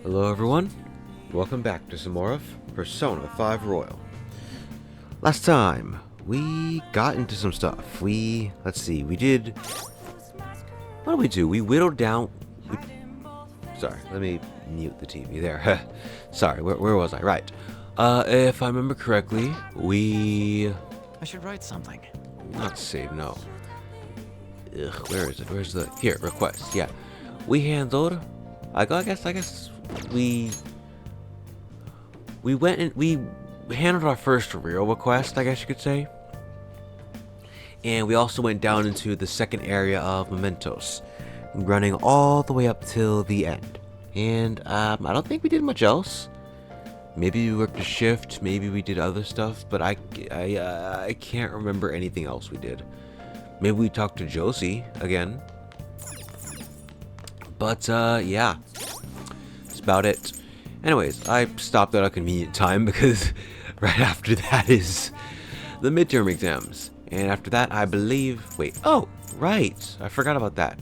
Hello everyone, welcome back to some more of Persona 5 Royal. Last time, we got into some stuff. Let's see, we did... What did we do? We whittled down... Sorry, let me mute the TV there. Sorry, where was I? Right. If I remember correctly, I should write something. Not save, no. Ugh, where is it? Where's the... Here, request, yeah. We handled... I guess we went and we handled our first real request, I guess you could say. And we also went down into the second area of Mementos, running all the way up till the end. And I don't think we did much else. Maybe we worked a shift, maybe we did other stuff, but I can't remember anything else we did. Maybe we talked to Josie again. But yeah. About it. Anyways, I stopped at a convenient time because right after that is the midterm exams. And after that, I believe... Wait. Oh, right. I forgot about that.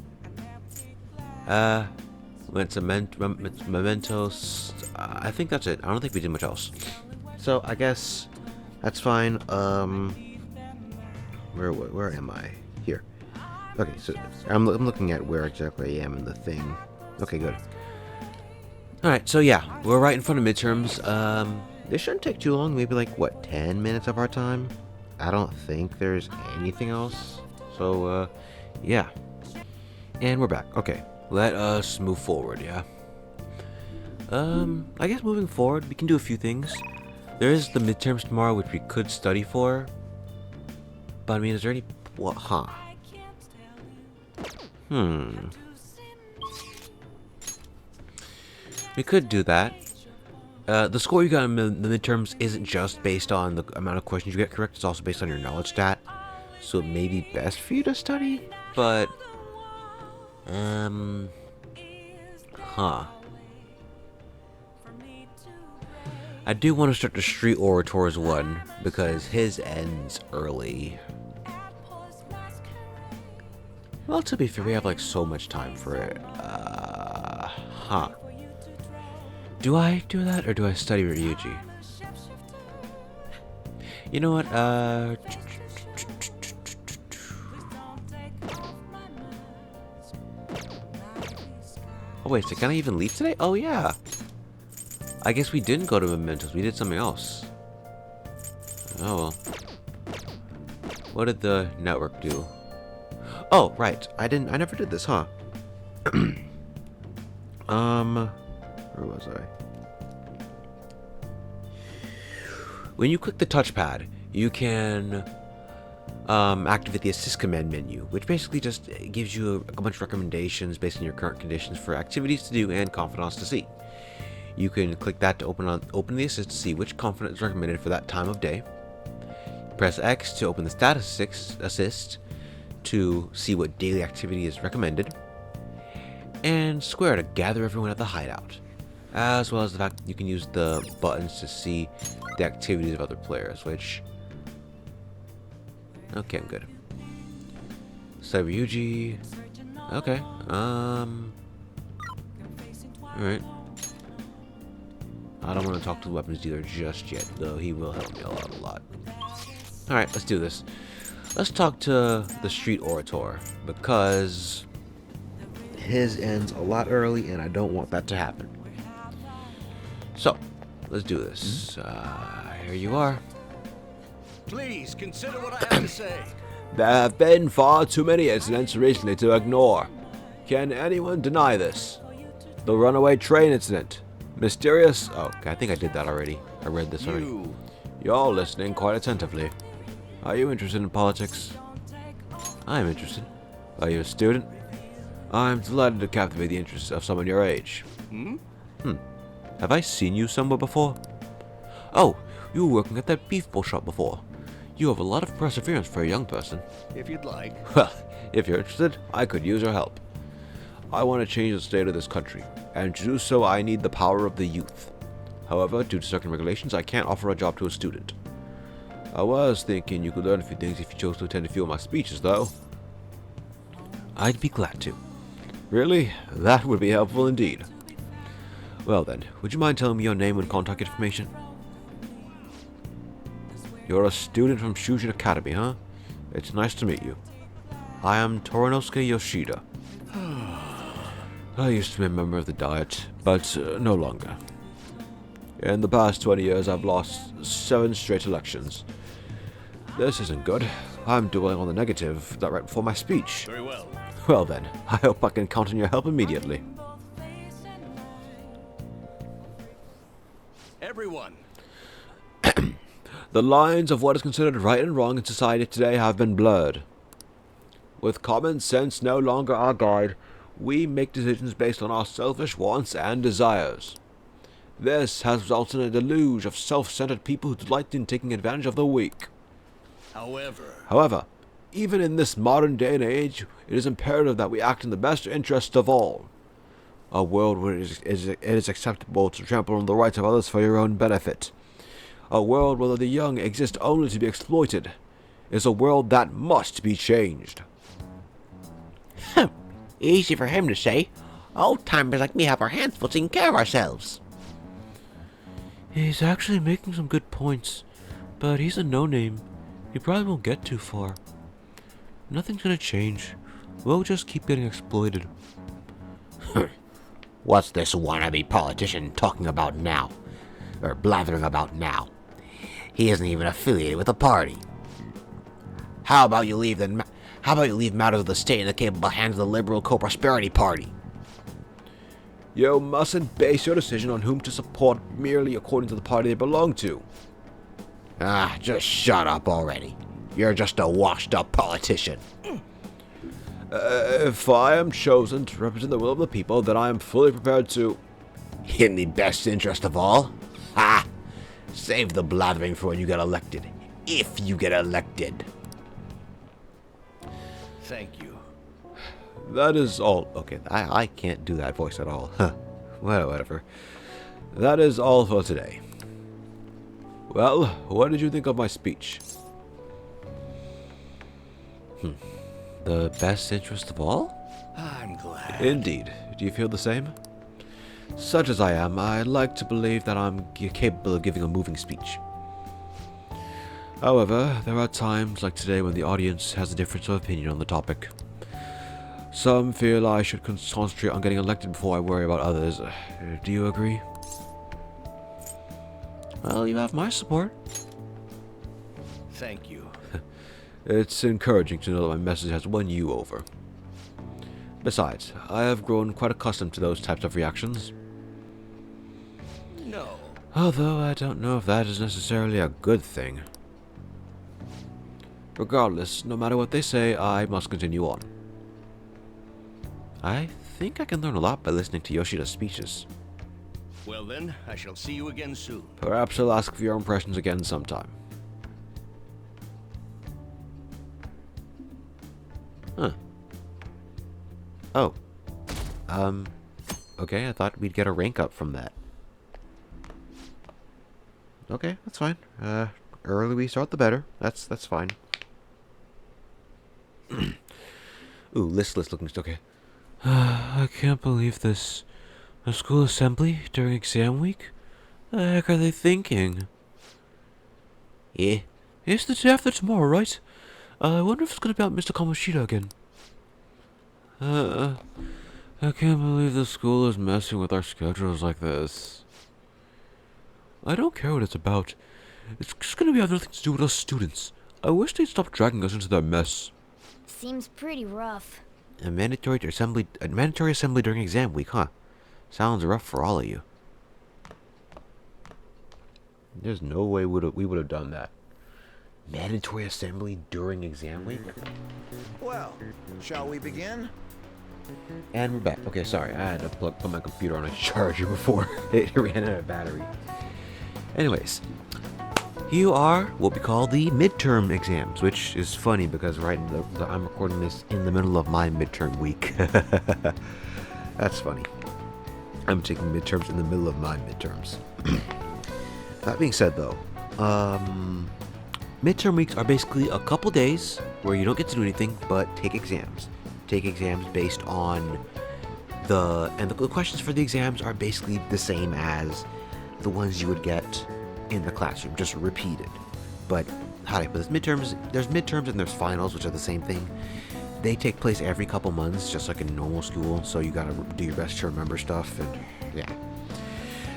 Went to Mementos. I think that's it. I don't think we did much else. So, I guess that's fine. Where am I? Here. Okay, so I'm looking at where exactly I am in the thing. Okay, good. Alright, so yeah, we're right in front of midterms. This shouldn't take too long, maybe like, what, 10 minutes of our time? I don't think there's anything else. So, yeah. And we're back. Okay, let us move forward, yeah? I guess moving forward, we can do a few things. There is the midterms tomorrow, which we could study for. But, I mean, is there any... What, huh? We could do that. The score you got in the midterms isn't just based on the amount of questions you get correct, it's also based on your knowledge stat. So it may be best for you to study, but... I do want to start the Street Orators one, because his ends early. Well, to be fair, we have like so much time for it. Do I do that, or do I study Ryuji? You know what, Oh wait, so can I even leave today? Oh yeah! I guess we didn't go to Mementos, we did something else. Oh well. What did the network do? Oh, right, I never did this, huh? Where was I? When you click the touchpad, you can activate the assist command menu, which basically just gives you a bunch of recommendations based on your current conditions for activities to do and confidants to see. You can click that to open the assist to see which confidant is recommended for that time of day. Press X to open the status assist to see what daily activity is recommended. And square to gather everyone at the hideout. As well as the fact you can use the buttons to see the activities of other players, which... Okay, I'm good. Ryuji. Okay, alright. I don't want to talk to the weapons dealer just yet, though he will help me a lot. Alright, let's do this. Let's talk to the Street Orator, because his ends a lot early, and I don't want that to happen. So, let's do this. Here you are. Please consider what I have to say. There have been far too many incidents recently to ignore. Can anyone deny this? The runaway train incident. Mysterious... Oh, okay, I think I did that already. I read this already. You're listening quite attentively. Are you interested in politics? I'm interested. Are you a student? I'm delighted to captivate the interest of someone your age. Have I seen you somewhere before? Oh, you were working at that beef bowl shop before. You have a lot of perseverance for a young person. If you'd like. Well, if you're interested, I could use your help. I want to change the state of this country, and to do so I need the power of the youth. However, due to certain regulations, I can't offer a job to a student. I was thinking you could learn a few things if you chose to attend a few of my speeches, though. I'd be glad to. Really? That would be helpful indeed. Well then, would you mind telling me your name and contact information? You're a student from Shujin Academy, huh? It's nice to meet you. I am Torinosuke Yoshida. I used to be a member of the Diet, but no longer. In the past 20 years, I've lost 7 straight elections. This isn't good. I'm dwelling on the negative that right before my speech. Very well. Well then, I hope I can count on your help immediately. Everyone. The lines of what is considered right and wrong in society today have been blurred. With common sense no longer our guide, we make decisions based on our selfish wants and desires. This has resulted in a deluge of self-centered people who delight in taking advantage of the weak. However, even in this modern day and age, it is imperative that we act in the best interest of all. A world where it is acceptable to trample on the rights of others for your own benefit. A world where the young exist only to be exploited is a world that must be changed. Easy for him to say. Old-timers like me have our hands full taking care of ourselves. He's actually making some good points, but he's a no-name. He probably won't get too far. Nothing's gonna change. We'll just keep getting exploited. What's this wannabe politician talking about now? Or blathering about now? He isn't even affiliated with the party. How about you leave matters of the state in the capable hands of the liberal co-prosperity party? You mustn't base your decision on whom to support merely according to the party they belong to. Just shut up already. You're just a washed-up politician. If I am chosen to represent the will of the people, then I am fully prepared to... In the best interest of all? Ha! Save the blathering for when you get elected. If you get elected. Thank you. That is all. Okay, I can't do that voice at all. Huh. Well, whatever. That is all for today. Well, what did you think of my speech? The best interest of all? I'm glad. Indeed. Do you feel the same? Such as I am, I like to believe that I'm capable of giving a moving speech. However, there are times like today when the audience has a difference of opinion on the topic. Some feel I should concentrate on getting elected before I worry about others. Do you agree? Well, you have my support. Thank you. It's encouraging to know that my message has won you over. Besides, I have grown quite accustomed to those types of reactions. No. Although I don't know if that is necessarily a good thing. Regardless, no matter what they say, I must continue on. I think I can learn a lot by listening to Yoshida's speeches. Well then, I shall see you again soon. Perhaps I'll ask for your impressions again sometime. Huh. Oh. Okay, I thought we'd get a rank up from that. Okay, that's fine. Early we start, the better. That's fine. Ooh, listless looking. Okay. I can't believe this. A school assembly during exam week? The heck are they thinking? Yeah? It's the day after tomorrow, right? I wonder if it's gonna be about Mr. Kamoshida again. I can't believe the school is messing with our schedules like this. I don't care what it's about. It's just gonna be have nothing to do with us students. I wish they'd stop dragging us into their mess. Seems pretty rough. A mandatory assembly during exam week, huh? Sounds rough for all of you. There's no way we would have done that. Mandatory assembly during exam week? Well, shall we begin? And we're back. Okay, sorry. I had to put my computer on a charger before it ran out of battery. Anyways, you are what we call the midterm exams, which is funny because I'm recording this in the middle of my midterm week. That's funny. I'm taking midterms in the middle of my midterms. That being said, though, midterm weeks are basically a couple days where you don't get to do anything but take exams. Take exams based on the questions for the exams are basically the same as the ones you would get in the classroom, just repeated. But how do I put this? There's midterms and there's finals, which are the same thing. They take place every couple months, just like in normal school, so you gotta do your best to remember stuff, and yeah.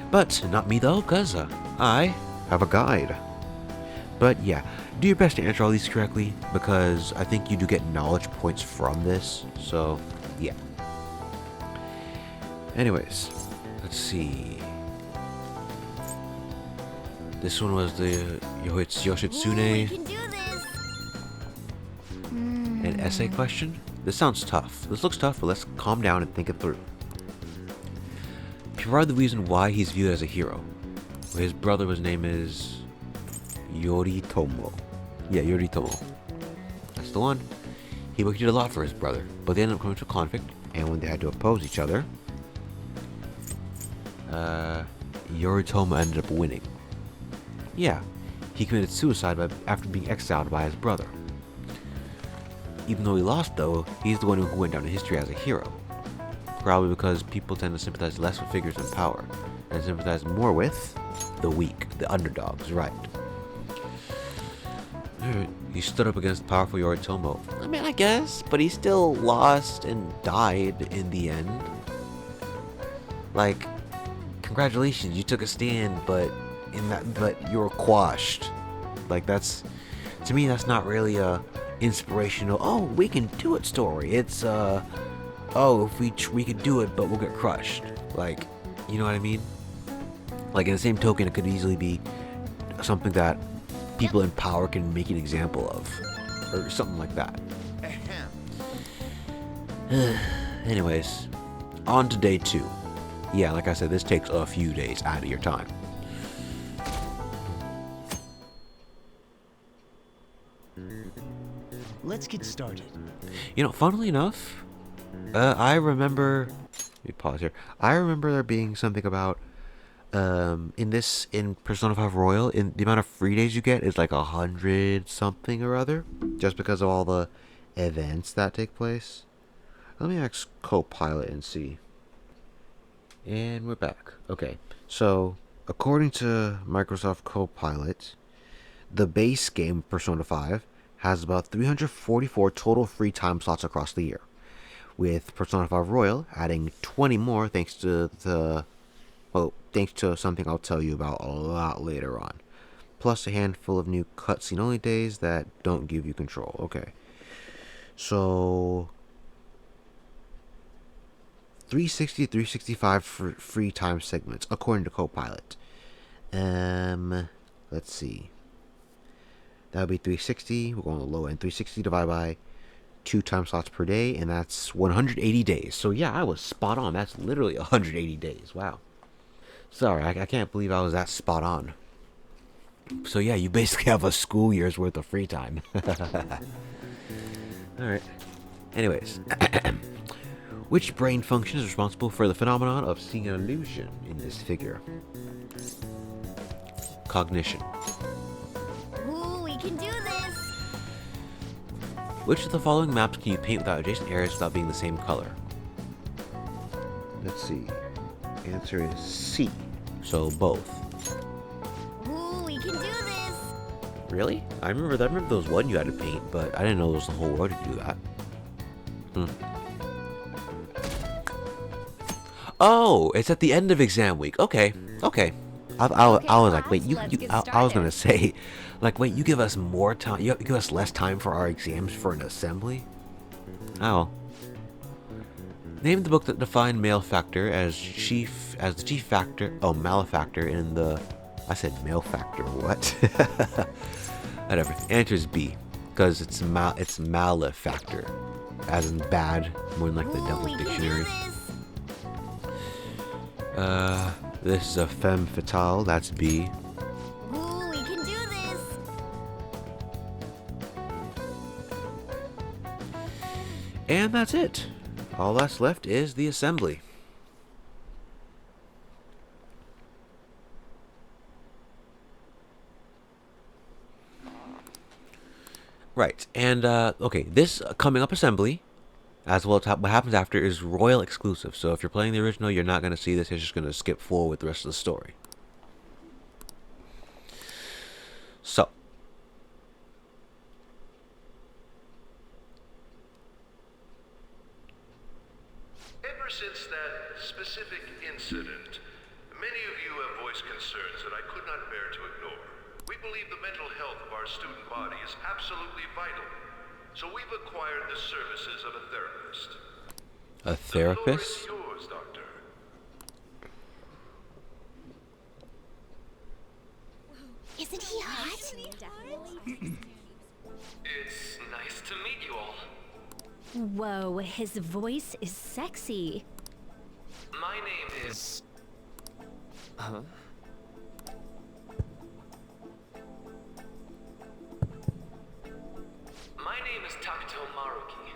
But not me though, cause I have a guide. But yeah, do your best to answer all these correctly, because I think you do get knowledge points from this, so yeah. Anyways, let's see. This one was the Yoshitsune, We can do this. an essay question. This sounds tough. This looks tough, but let's calm down and think it through. Provide the reason why he's viewed as a hero. Well, his brother, his name is Yoritomo. Yeah, Yoritomo. That's the one. He did a lot for his brother, but they ended up coming to a conflict, and when they had to oppose each other, Yoritomo ended up winning. Yeah, he committed suicide after being exiled by his brother. Even though he lost, though, he's the one who went down in history as a hero. Probably because people tend to sympathize less with figures in power, and sympathize more with the weak, the underdogs, right? He stood up against powerful Yoritomo. I mean, I guess, but he still lost and died in the end. Like, congratulations, you took a stand, but you were quashed. Like, that's, to me, that's not really a inspirational, oh, we can do it story. It's oh, if we could do it, but we'll get crushed. Like, you know what I mean? Like, in the same token, it could easily be something that people in power can make an example of, or something like that. Anyways, on to day 2. Yeah, like I said, this takes a few days out of your time. Let's get started. You know, funnily enough, I remember. Let me pause here. I remember there being something about in Persona 5 Royal, in the amount of free days you get is like 100 something or other, just because of all the events that take place. Let me ask Copilot and see. And we're back. Okay, so according to Microsoft Copilot, the base game Persona 5 has about 344 total free time slots across the year, with Persona 5 Royal adding 20 more thanks to something I'll tell you about a lot later on. Plus a handful of new cutscene only days that don't give you control. Okay. So 360, 365 free time segments, according to Copilot. Let's see. That would be 360. We're going on the low end. 360 divided by 2 time slots per day, and that's 180 days. So yeah, I was spot on. That's literally 180 days. Wow. Sorry, I can't believe I was that spot on. So yeah, you basically have a school year's worth of free time. Alright. Anyways. Which brain function is responsible for the phenomenon of seeing an illusion in this figure? Cognition. Ooh, we can do this. Which of the following maps can you paint without adjacent areas without being the same color? Let's see. Answer is C. So both. Ooh, we can do this. Really? I remember there was one you had to paint, but I didn't know there was the whole world to do that. Oh, it's at the end of exam week. Okay. I was like, wait, I was gonna say, like, wait, you give us more time, you give us less time for our exams for an assembly? Oh. Name the book that defined malefactor as the chief factor. Oh, malefactor in the. I said malefactor. What? Whatever. Answer is B, because it's malefactor, as in bad, more than like the Devil's Dictionary. This is a femme fatale. That's B. Ooh, we can do this. And that's it. All that's left is the assembly. Right, and okay, this coming up assembly, As well as what happens after is royal exclusive. So if you're playing the original, you're not going to see this. You're just going to skip forward with the rest of the story. So. Ever since that specific incident, many of you have voiced concerns that I could not bear to ignore. We believe the mental health of our student body is absolutely vital. So we've acquired the services of a therapist. A The floor therapist? is yours, Doctor. Isn't he hot? It's nice to meet you all. Whoa, his voice is sexy. My name is... Huh? My name is Takuto Maruki.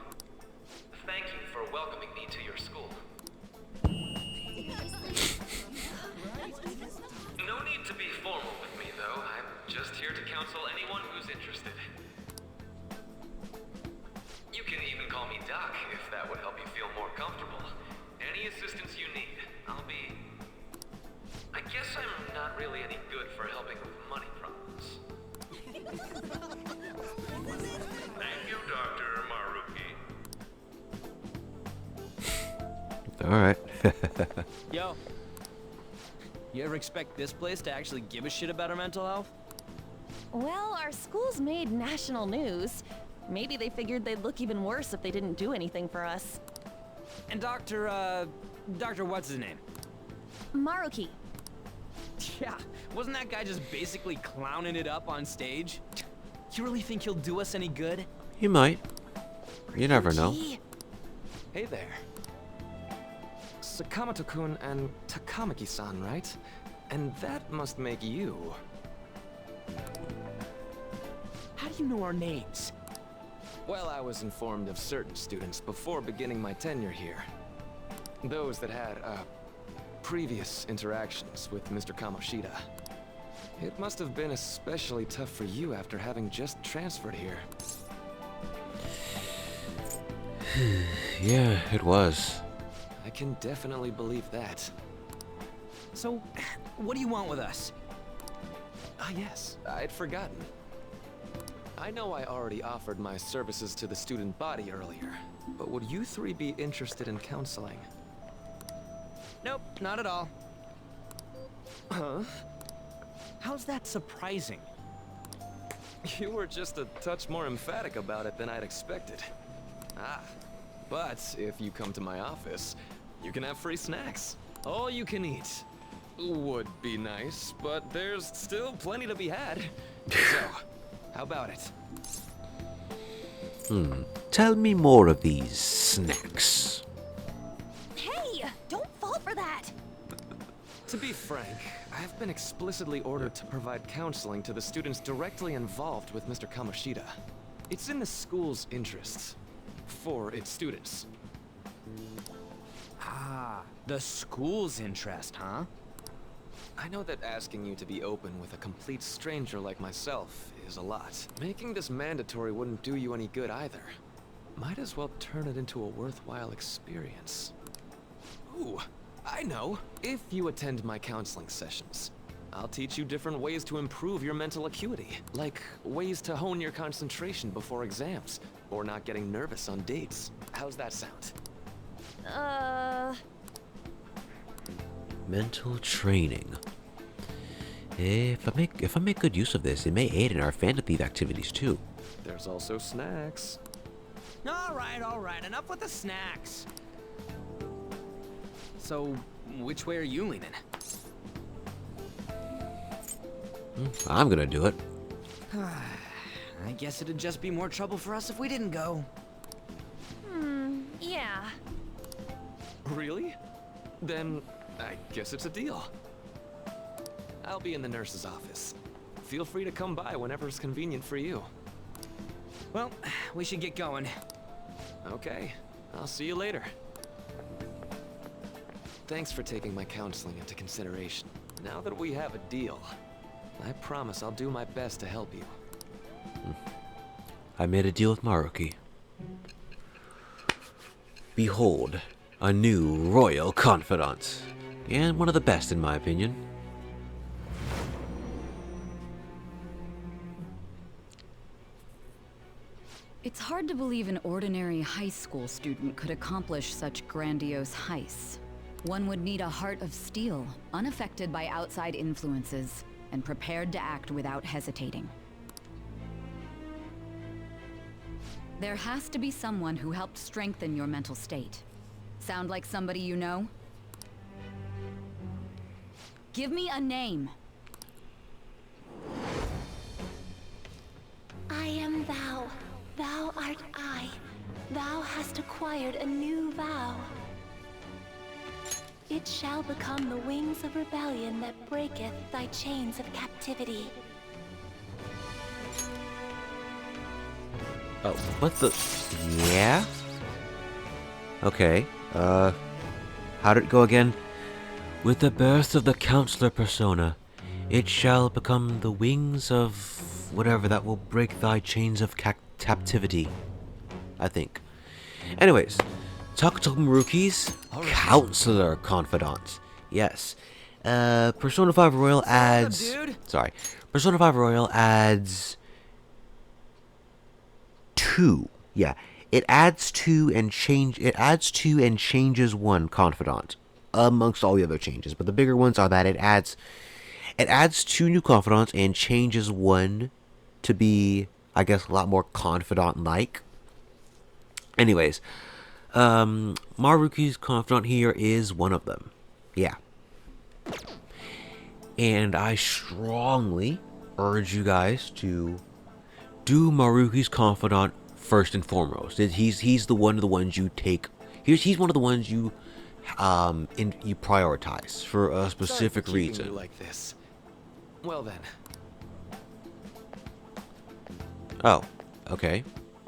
Thank you for welcoming me to your school. No need to be formal with me, though. I'm just here to counsel anyone who's interested. You can even call me Doc, if that would help you feel more comfortable. Any assistance you need, I'll be... I guess I'm not really any good for helping with money problems. Thank you, Dr. Maruki. Alright. Yo, you ever expect this place to actually give a shit about our mental health? Well, our school's made national news. Maybe they figured they'd look even worse if they didn't do anything for us. And Dr. what's his name? Maruki. Yeah, wasn't that guy just basically clowning it up on stage? You really think he'll do us any good? You might. You never know. Hey there. Sakamoto-kun and Takamaki-san, right? And that must make you... How do you know our names? Well, I was informed of certain students before beginning my tenure here. Those that had, previous interactions with Mr. Kamoshida. It must have been especially tough for you after having just transferred here. Yeah, it was. I can definitely believe that. So, what do you want with us? Ah, yes, I'd forgotten. I know I already offered my services to the student body earlier, but would you three be interested in counseling? Nope, not at all. Huh? How's that surprising? You were just a touch more emphatic about it than I'd expected. Ah, but if you come to my office, you can have free snacks. All you can eat. Would be nice, but there's still plenty to be had. So, how about it? Tell me more of these snacks. Hey, don't fall for that. To be frank, I've been explicitly ordered to provide counseling to the students directly involved with Mr. Kamoshida. It's in the school's interests. For its students. Ah, the school's interest, huh? I know that asking you to be open with a complete stranger like myself is a lot. Making this mandatory wouldn't do you any good either. Might as well turn it into a worthwhile experience. Ooh, I know. If you attend my counseling sessions, I'll teach you different ways to improve your mental acuity. Like ways to hone your concentration before exams, or not getting nervous on dates. How's that sound? Mental training. If I make good use of this, it may aid in our Phantom Thieves activities too. There's also snacks. All right, enough with the snacks. So, which way are you leaning? I'm gonna do it. I guess it'd just be more trouble for us if we didn't go. Yeah. Really? Then I guess it's a deal. I'll be in the nurse's office. Feel free to come by whenever it's convenient for you. Well, we should get going. Okay, I'll see you later. Thanks for taking my counseling into consideration. Now that we have a deal, I promise I'll do my best to help you. I made a deal with Maruki. Behold, a new royal confidant. And one of the best in my opinion. It's hard to believe an ordinary high school student could accomplish such grandiose heists. One would need a heart of steel, unaffected by outside influences, and prepared to act without hesitating. There has to be someone who helped strengthen your mental state. Sound like somebody you know? Give me a name. I am thou. Thou art I. Thou hast acquired a new vow. It shall become the wings of rebellion that breaketh thy chains of captivity. Oh, what the? Yeah? Okay, how did it go again? With the birth of the counselor persona, it shall become the wings of whatever that will break thy chains of captivity. I think. Anyways, talk to Maruki's counselor confidant. Yes. Persona 5 Royal adds... Sorry. Persona 5 Royal adds... 2. Yeah. It adds 2 and changes 1 confidant. Amongst all the other changes. But the bigger ones are that it adds 2 new confidants and changes 1 to be, I guess, a lot more confidant-like. Anyways, Maruki's confidant here is one of them. Yeah. And I strongly urge you guys to do Maruki's confidant first and foremost. He's one of the ones you take. He's one of the ones you you prioritize for a specific reason. You like this. Well then. Oh, okay.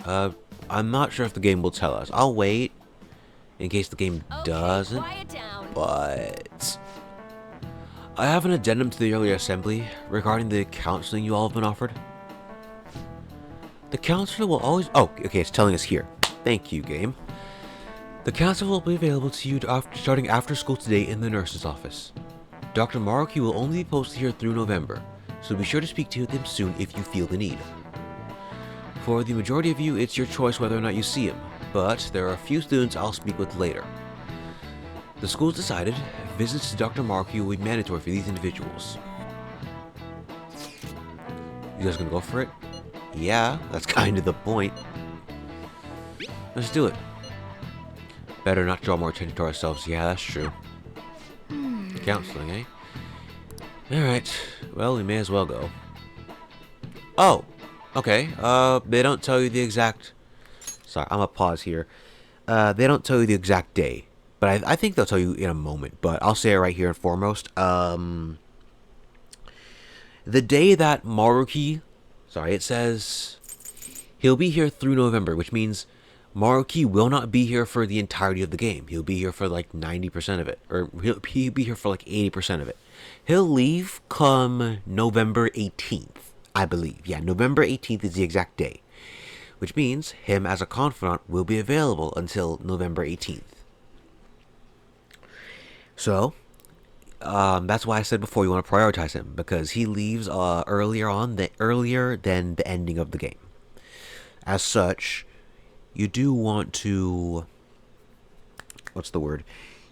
I'm not sure if the game will tell us. I'll wait in case the game doesn't. Quiet down. But I have an addendum to the earlier assembly regarding the counseling you all have been offered. The counselor will always... Oh, okay, it's telling us here. Thank you, game. The counselor will be available to you starting after school today in the nurse's office. Dr. Maruki will only be posted here through November, so be sure to speak to him soon if you feel the need. For the majority of you, it's your choice whether or not you see him, but there are a few students I'll speak with later. The school's decided visits to Dr. Maruki will be mandatory for these individuals. You guys gonna go for it? Yeah, that's kind of the point. Let's do it. Better not draw more attention to ourselves. Yeah, that's true. Counseling, eh? Alright. Well, we may as well go. Oh! Okay. They don't tell you the exact... Sorry, I'm gonna pause here. They don't tell you the exact day. But I think they'll tell you in a moment. But I'll say it right here and foremost. The day that Maruki... Sorry, it says... He'll be here through November, which means... Maruki will not be here for the entirety of the game. He'll be here for like 90% of it. Or he'll be here for like 80% of it. He'll leave come November 18th, I believe. Yeah, November 18th is the exact day. Which means him as a confidant will be available until November 18th. So, that's why I said before you want to prioritize him. Because he leaves earlier than the ending of the game. As such... You do want to... What's the word?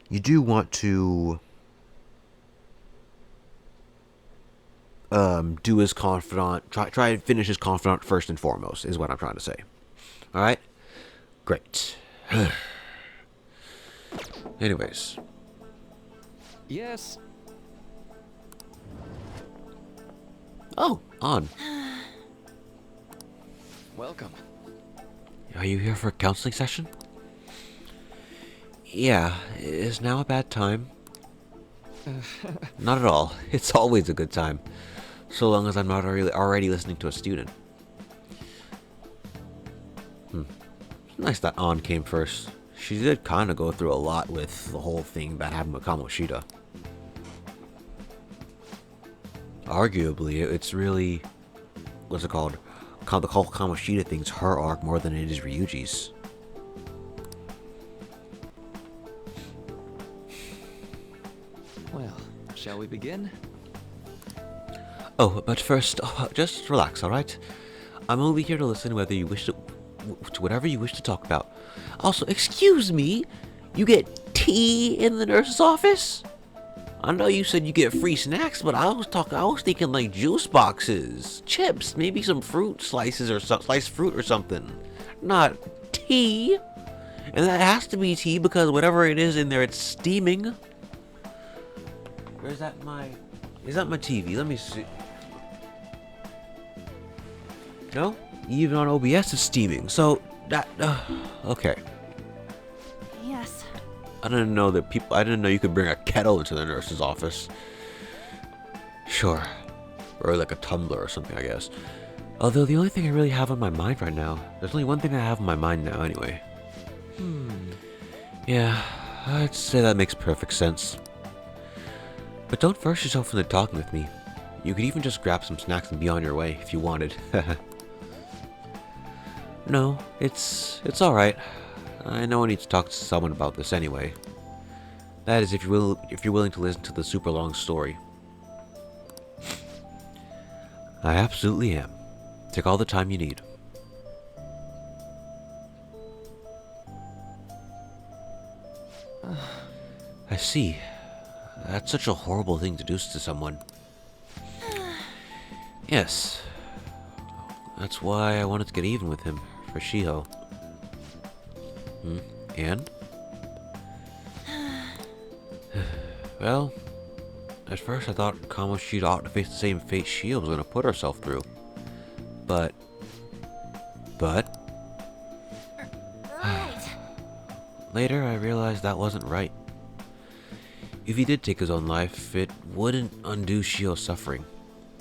You do want to... do his confidant... Try and finish his confidant first and foremost, is what I'm trying to say. Alright? Great. Anyways. Yes. Oh, on. Welcome. Are you here for a counseling session? Yeah, is now a bad time? Not at all. It's always a good time. So long as I'm not already listening to a student. Nice that An came first. She did kind of go through a lot with the whole thing that happened with Kamoshida. Arguably, it's really... What's it called? The whole Kamoshida thing's her arc more than it is Ryuji's. Shall we begin? Oh, but first, just relax, alright? I'm only here to listen whether you wish to whatever you wish to talk about. Also, excuse me, you get tea in the nurse's office? I know you said you get free snacks, but I was thinking like juice boxes, chips, maybe some fruit slices or sliced fruit or something. Not tea. And that has to be tea because whatever it is in there, it's steaming. Or is that my TV? Let me see. No? Even on OBS it's steaming. So that okay. Yes. I didn't know you could bring a kettle into the nurse's office. Sure. Or like a tumbler or something, I guess. Although the only thing I really have on my mind right now, there's only one thing I have on my mind now anyway. Yeah, I'd say that makes perfect sense. But don't force yourself into talking with me. You could even just grab some snacks and be on your way if you wanted. No, it's alright. I know I need to talk to someone about this anyway. That is if you're willing to listen to the super long story. I absolutely am. Take all the time you need. I see. That's such a horrible thing to do to someone. Yes. That's why I wanted to get even with him, for Shiho. And? Well, at first I thought Kamoshida ought to face the same fate Shiho was going to put herself through. But... Right. Later I realized that wasn't right. If he did take his own life, it wouldn't undo Shiho's suffering.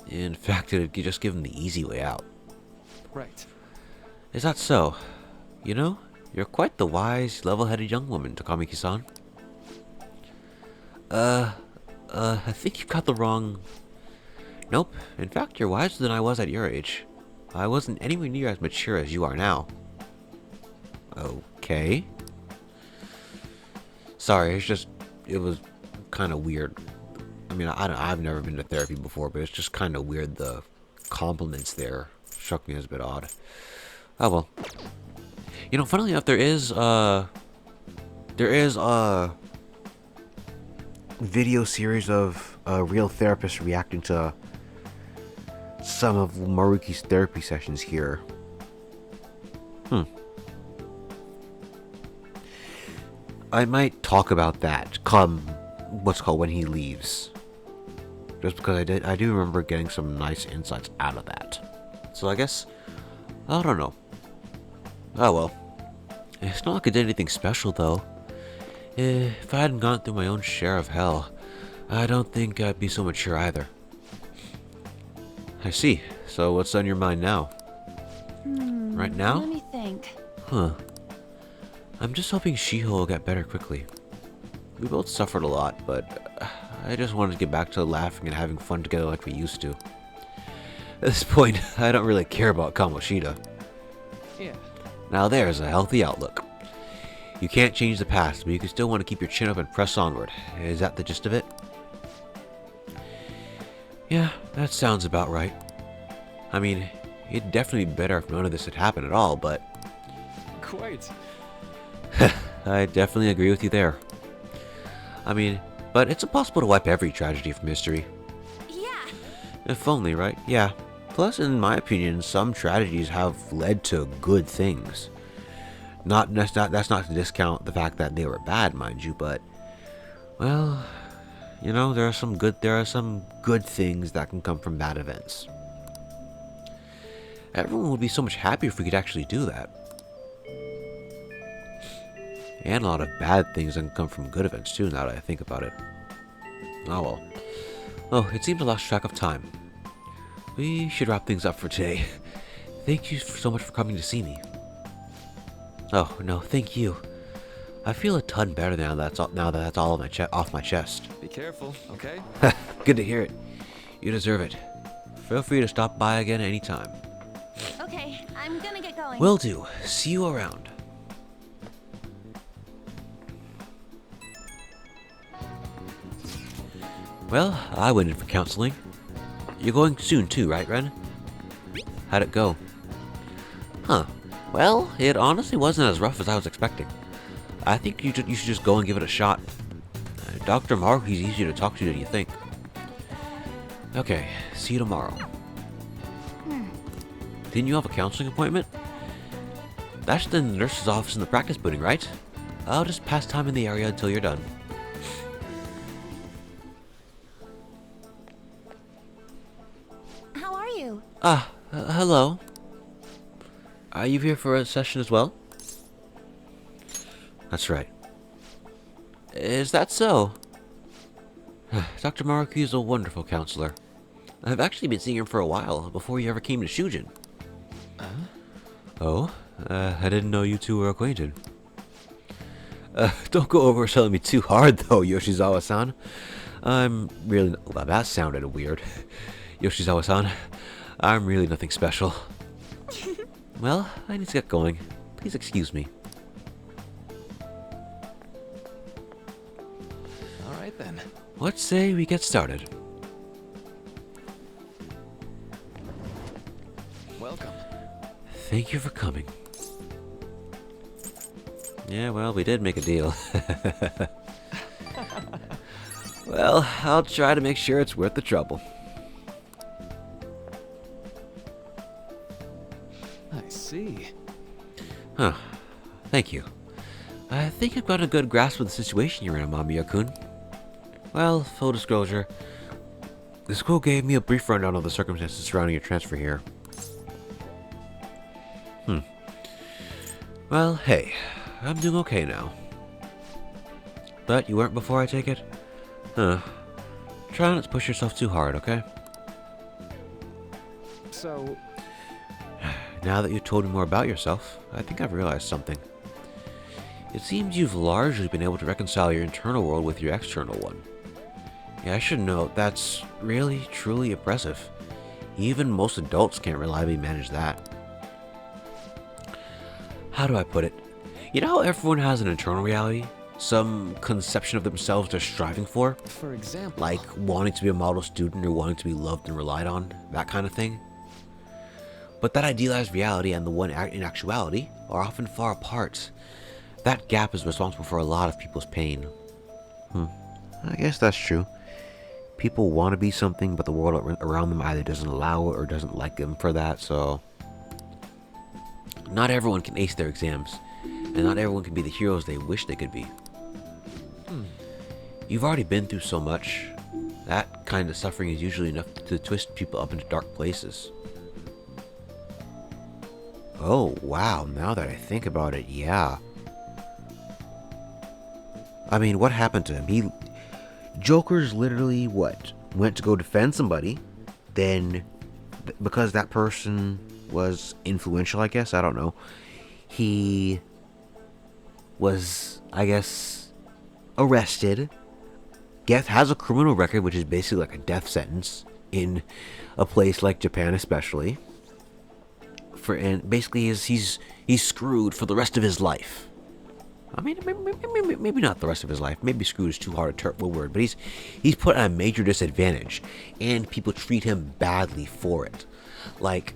In fact, it would just give him the easy way out. Right. Is that so? You know, you're quite the wise, level-headed young woman, Takamiki-san. I think you've got the wrong... Nope. In fact, you're wiser than I was at your age. I wasn't anywhere near as mature as you are now. Okay. Sorry, it was kind of weird. I mean, I've never been to therapy before, but it's just kind of weird. The compliments there struck me as a bit odd. Oh well. You know, funnily enough, there is a video series of a real therapist reacting to some of Maruki's therapy sessions here. I might talk about that come when he leaves. Just because I do remember getting some nice insights out of that. So I guess, I don't know. Oh well. It's not like I did anything special though. If I hadn't gone through my own share of hell, I don't think I'd be so mature either. I see. So what's on your mind now? Right now? Let me think. Huh. I'm just hoping Shiho will get better quickly. We both suffered a lot, but I just wanted to get back to laughing and having fun together like we used to. At this point, I don't really care about Kamoshida. Yeah. Now there's a healthy outlook. You can't change the past, but you can still want to keep your chin up and press onward. Is that the gist of it? Yeah, that sounds about right. I mean, it'd definitely be better if none of this had happened at all, but... Quite. I definitely agree with you there. I mean, but it's impossible to wipe every tragedy from history. Yeah. If only, right? Yeah. Plus, in my opinion, some tragedies have led to good things. That's not to discount the fact that they were bad, mind you, but... Well, you know, there are some good things that can come from bad events. Everyone would be so much happier if we could actually do that. And a lot of bad things that can come from good events too, now that I think about it. Oh well. Oh, it seems I lost track of time. We should wrap things up for today. Thank you so much for coming to see me. Oh, no, thank you. I feel a ton better now that that's all off my chest. Be careful, okay? Good to hear it. You deserve it. Feel free to stop by again anytime. Okay, I'm gonna get going. Will do. See you around. Well, I went in for counseling. You're going soon too, right, Ren? How'd it go? Huh. Well, it honestly wasn't as rough as I was expecting. I think you should just go and give it a shot. Dr. Maruki's easier to talk to than you think. Okay, see you tomorrow. Didn't you have a counseling appointment? That's the nurse's office in the practice building, right? I'll just pass time in the area until you're done. How are you? Hello. Are you here for a session as well? That's right. Is that so? Dr. Maruki is a wonderful counselor. I've actually been seeing him for a while, before he ever came to Shujin. Oh? I didn't know you two were acquainted. Don't go over selling me too hard, though, Yoshizawa-san. I'm really... Well, that sounded weird. Yoshizawa-san, I'm really nothing special. Well, I need to get going. Please excuse me. Alright then. Let's say we get started. Welcome. Thank you for coming. Yeah, well, we did make a deal. Well, I'll try to make sure it's worth the trouble. I see. Huh. Thank you. I think I've got a good grasp of the situation you're in, Amamiya-kun. Well, full disclosure, the school gave me a brief rundown of the circumstances surrounding your transfer here. Well, hey, I'm doing okay now. But you weren't before, I take it? Huh. Try not to push yourself too hard, okay? So... Now that you've told me more about yourself, I think I've realized something. It seems you've largely been able to reconcile your internal world with your external one. Yeah, I should note, that's really, truly impressive. Even most adults can't reliably manage that. How do I put it? You know how everyone has an internal reality? Some conception of themselves they're striving for? For example... Like wanting to be a model student or wanting to be loved and relied on, that kind of thing? But that idealized reality and the one in actuality are often far apart. That gap is responsible for a lot of people's pain. I guess that's true. People want to be something, but the world around them either doesn't allow it or doesn't like them for that, so... Not everyone can ace their exams, and not everyone can be the heroes they wish they could be. You've already been through so much. That kind of suffering is usually enough to twist people up into dark places. Oh, wow, now that I think about it, yeah. I mean, what happened to him? Joker's literally, went to go defend somebody, then, because that person was influential, I guess, I don't know, he was, I guess, arrested, has a criminal record, which is basically like a death sentence, in a place like Japan especially, and basically he's screwed for the rest of his life. I mean, maybe not the rest of his life. Maybe screwed is too hard a terrible word, but he's put at a major disadvantage, and people treat him badly for it. Like,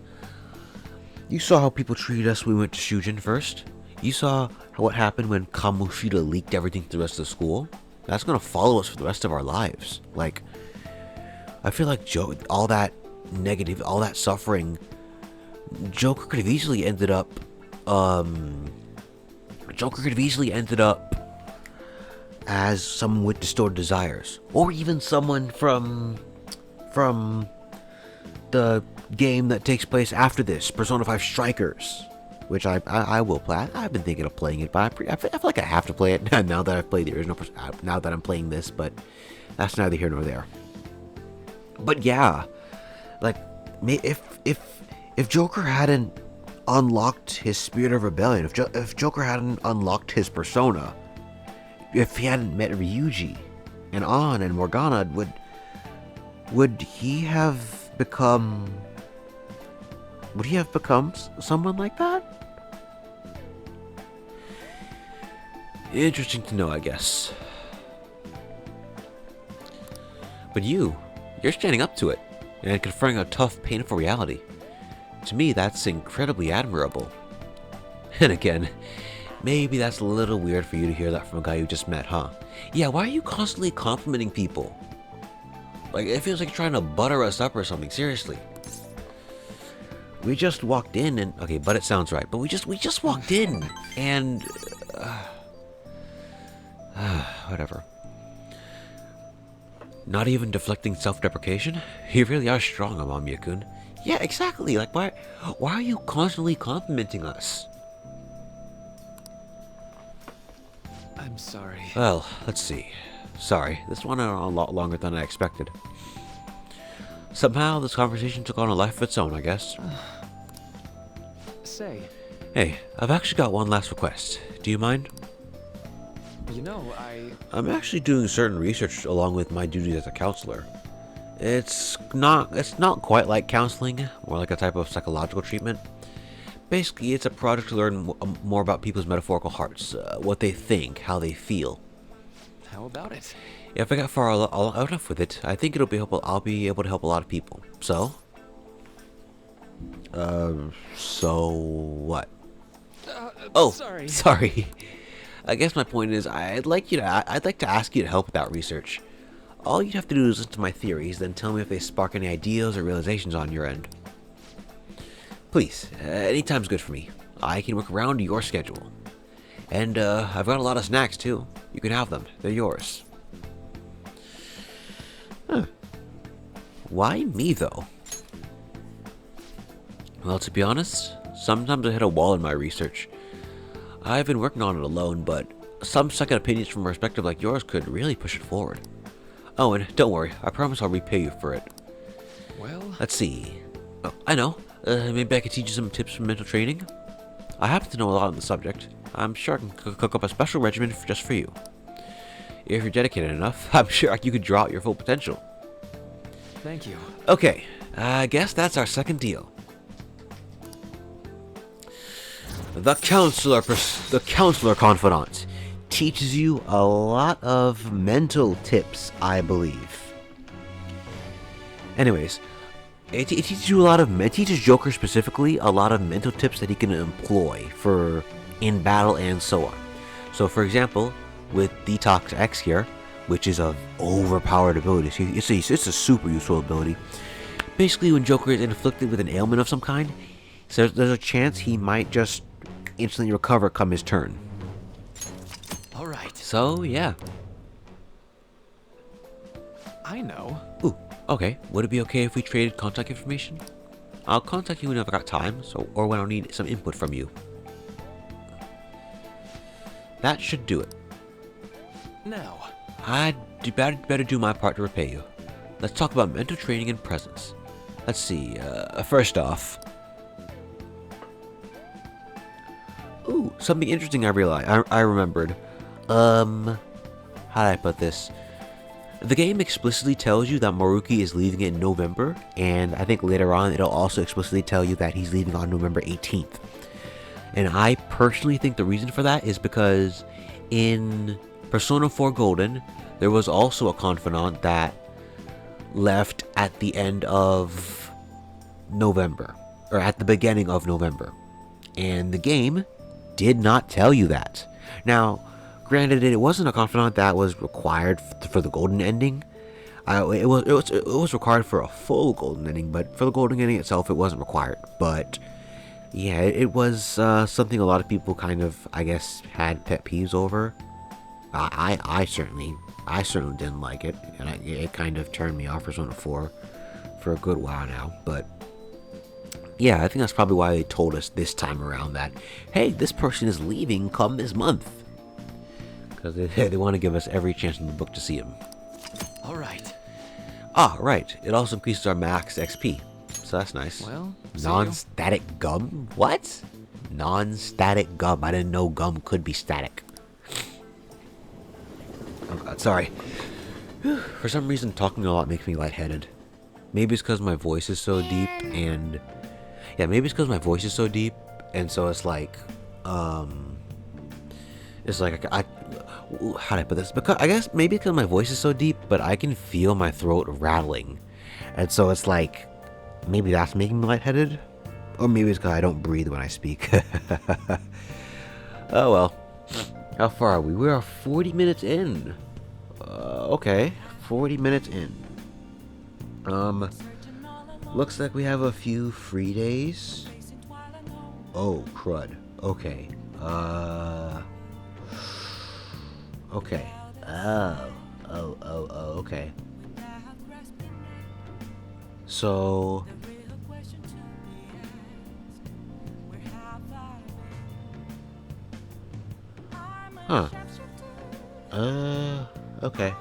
you saw how people treated us when we went to Shujin first. You saw what happened when Kamoshida leaked everything to the rest of the school. That's gonna follow us for the rest of our lives. Like, I feel like all that negative, all that suffering, Joker could have easily ended up, as someone with distorted desires, or even someone from the game that takes place after this, Persona 5 Strikers, which I will play. I've been thinking of playing it, but I feel like I have to play it now that I've played the original. Now that I'm playing this, but that's neither here nor there. But yeah, like, if Joker hadn't unlocked his spirit of rebellion, if Joker hadn't unlocked his persona, if he hadn't met Ryuji and Ann and Morgana, would he have become someone like that? Interesting to know, I guess. But you're standing up to it and confronting a tough, painful reality. To me, that's incredibly admirable. And again, maybe that's a little weird for you to hear that from a guy you just met, huh? Yeah, why are you constantly complimenting people? Like, it feels like you're trying to butter us up or something, seriously. We just walked in and... Okay, but it sounds right. But we just walked in and... whatever. Not even deflecting self-deprecation? You really are strong, Amamiya-kun. Yeah, exactly. Like, why are you constantly complimenting us? I'm sorry. Well, let's see. Sorry, this went on a lot longer than I expected. Somehow, this conversation took on a life of its own, I guess. Say. Hey, I've actually got one last request. Do you mind? You know, I'm actually doing certain research along with my duties as a counselor. It's not quite like counseling, more like a type of psychological treatment. Basically, it's a project to learn more about people's metaphorical hearts, what they think, how they feel. How about it? If I get far enough with it, I think it'll be helpful. I'll be able to help a lot of people. So? So what? Oh, sorry. I guess my point is, I'd like to ask you to help with that research. All you'd have to do is listen to my theories, then tell me if they spark any ideas or realizations on your end. Please, anytime's good for me. I can work around your schedule. And, I've got a lot of snacks, too. You can have them. They're yours. Huh. Why me, though? Well, to be honest, sometimes I hit a wall in my research. I've been working on it alone, but some second opinions from a perspective like yours could really push it forward. Oh, and don't worry, I promise I'll repay you for it. Well... Let's see. Oh, I know. Maybe I could teach you some tips for mental training? I happen to know a lot on the subject. I'm sure I can cook up a special regimen just for you. If you're dedicated enough, I'm sure you could draw out your full potential. Thank you. Okay, I guess that's our second deal. The counselor confidant teaches you a lot of mental tips, I believe. Anyways, it teaches Joker specifically a lot of mental tips that he can employ for in battle and so on. So, for example, with Detox X here, which is an overpowered ability, it's a super useful ability. Basically, when Joker is inflicted with an ailment of some kind, so there's a chance he might just instantly recover come his turn. Alright. So, yeah. I know. Ooh, okay. Would it be okay if we traded contact information? I'll contact you whenever I got time, or when I'll need some input from you. That should do it. Now. I'd better do my part to repay you. Let's talk about mental training and presence. Let's see, first off... Ooh, something interesting I realized. I remembered. How do I put this? The game explicitly tells you that Maruki is leaving in November, and I think later on it'll also explicitly tell you that he's leaving on November 18th. And I personally think the reason for that is because in Persona 4 Golden, there was also a confidant that left at the end of November, or at the beginning of November. And the game did not tell you that. Now, granted, it wasn't a confidant that was required for the golden ending. It was required for a full golden ending, but for the golden ending itself, it wasn't required. But yeah, it was something a lot of people kind of, I guess, had pet peeves over. I certainly didn't like it, and it kind of turned me off Persona 4 for a good while now. But yeah, I think that's probably why they told us this time around that, hey, this person is leaving come this month. Because they want to give us every chance in the book to see him. Alright. Ah, right. It also increases our max XP. So that's nice. Well, non-static gum? What? Non-static gum. I didn't know gum could be static. Oh god, sorry. For some reason, talking a lot makes me lightheaded. Maybe it's because my voice is so deep and... Yeah, maybe it's because my voice is so deep, and so it's like, how do I put this? Because I guess maybe because my voice is so deep, but I can feel my throat rattling, and so it's like maybe that's making me lightheaded, or maybe it's because I don't breathe when I speak. Oh well. How far are we? We are 40 minutes in. Okay, 40 minutes in. Looks like we have a few free days. Oh, crud. Okay. Okay. Okay. So... Huh. Okay.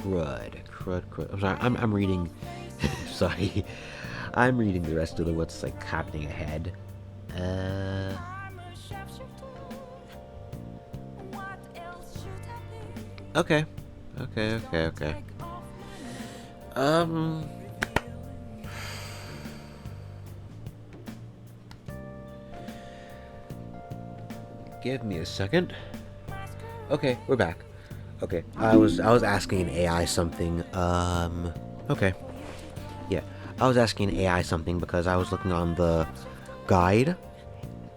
Crud. I'm sorry, I'm reading... sorry. I'm reading the rest of the what's, like, happening ahead. Okay. Give me a second. Okay, we're back. Okay, I was asking an AI something. Okay. Yeah, I was asking an AI something because I was looking on the guide,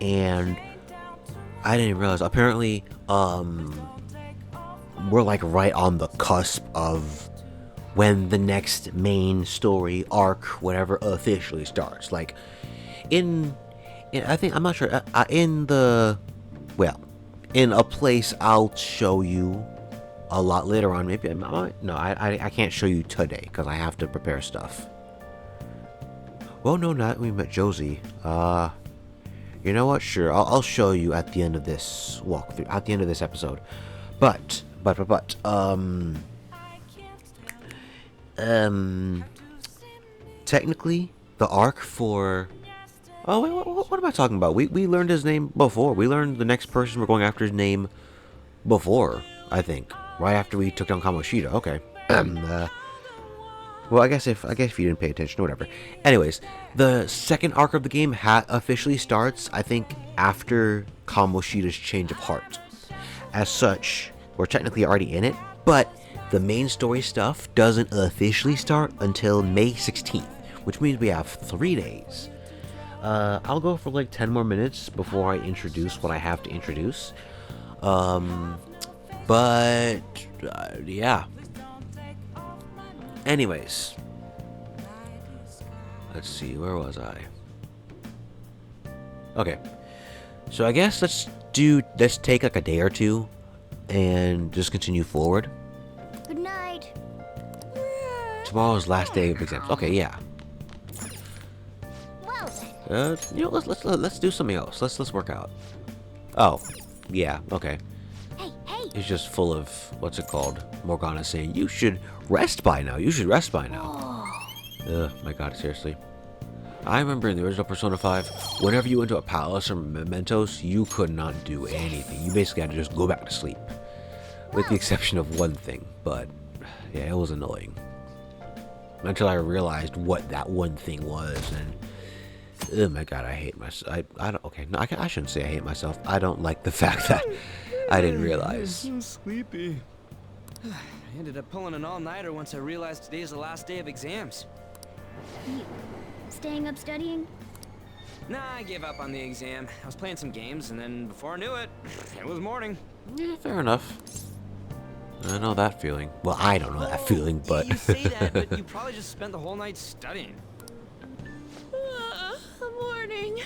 and I didn't realize. Apparently, we're like right on the cusp of when the next main story arc, whatever, officially starts. Like, I think I'm not sure. In a place I'll show you a lot later on. Maybe I can't show you today because I have to prepare stuff. Well, no, not we met Josie. You know what? Sure, I'll show you at the end of this walkthrough, at the end of this episode. But technically, the arc for... Oh, wait, what am I talking about? We learned his name before. We learned the next person we're going after's name before, I think. Right after we took down Kamoshida. Okay. Well, I guess if you didn't pay attention, whatever. Anyways, the second arc of the game officially starts, I think, after Kamoshida's change of heart. As such, we're technically already in it, but the main story stuff doesn't officially start until May 16th, which means we have 3 days. I'll go for like 10 more minutes before I introduce what I have to introduce. Yeah. Anyways. Let's see, where was I? Okay. So I guess let's take like a day or two and just continue forward. Good night. Tomorrow's last day of exams. Okay, yeah. Let's do something else. Let's work out. Oh, yeah, okay. Hey. It's just full of what's it called? Morgana saying you should rest by now. Ugh, my God, seriously. I remember in the original Persona 5, whenever you went to a palace or mementos, you could not do anything. You basically had to just go back to sleep, with the exception of one thing. But yeah, it was annoying until I realized what that one thing was and. Oh my God, I hate myself. I shouldn't say I hate myself. I don't like the fact that I didn't realize. I'm so sleepy. I ended up pulling an all-nighter once I realized today's the last day of exams. You staying up studying? Nah, I gave up on the exam. I was playing some games, and then before I knew it, it was morning. Yeah, fair enough. I know that feeling. Well, I don't know that feeling, but... You say that, but you probably just spent the whole night studying. Morning.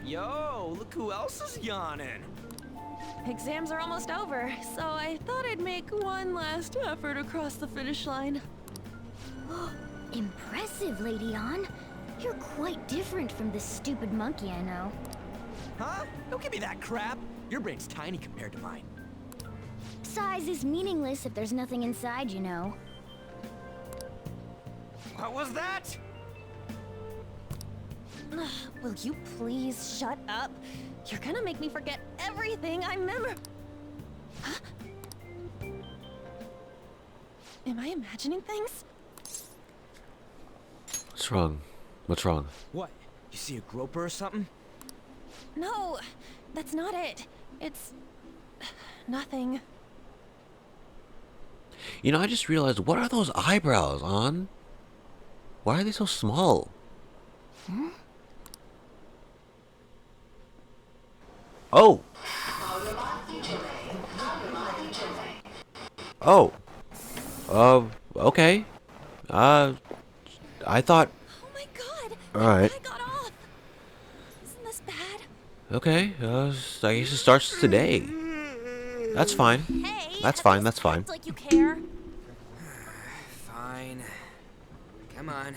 Yo, look who else is yawning. Exams are almost over, so I thought I'd make one last effort across the finish line. Impressive, Lady Ann. You're quite different from this stupid monkey I know. Huh? Don't give me that crap. Your brain's tiny compared to mine. Size is meaningless if there's nothing inside, you know. What was that? Will you please shut up? You're gonna make me forget everything I remember. Huh? Am I imagining things? What's wrong? What's wrong? What? You see a groper or something? No, that's not it. It's... Nothing. You know, I just realized, what are those eyebrows on? Why are they so small? Oh! Oh. Okay. I thought... Oh my god! Alright. I got off! Isn't this bad? Okay, I guess it starts today. That's fine. Hey! That's fine, that's fine. Act like you care. Fine. Come on.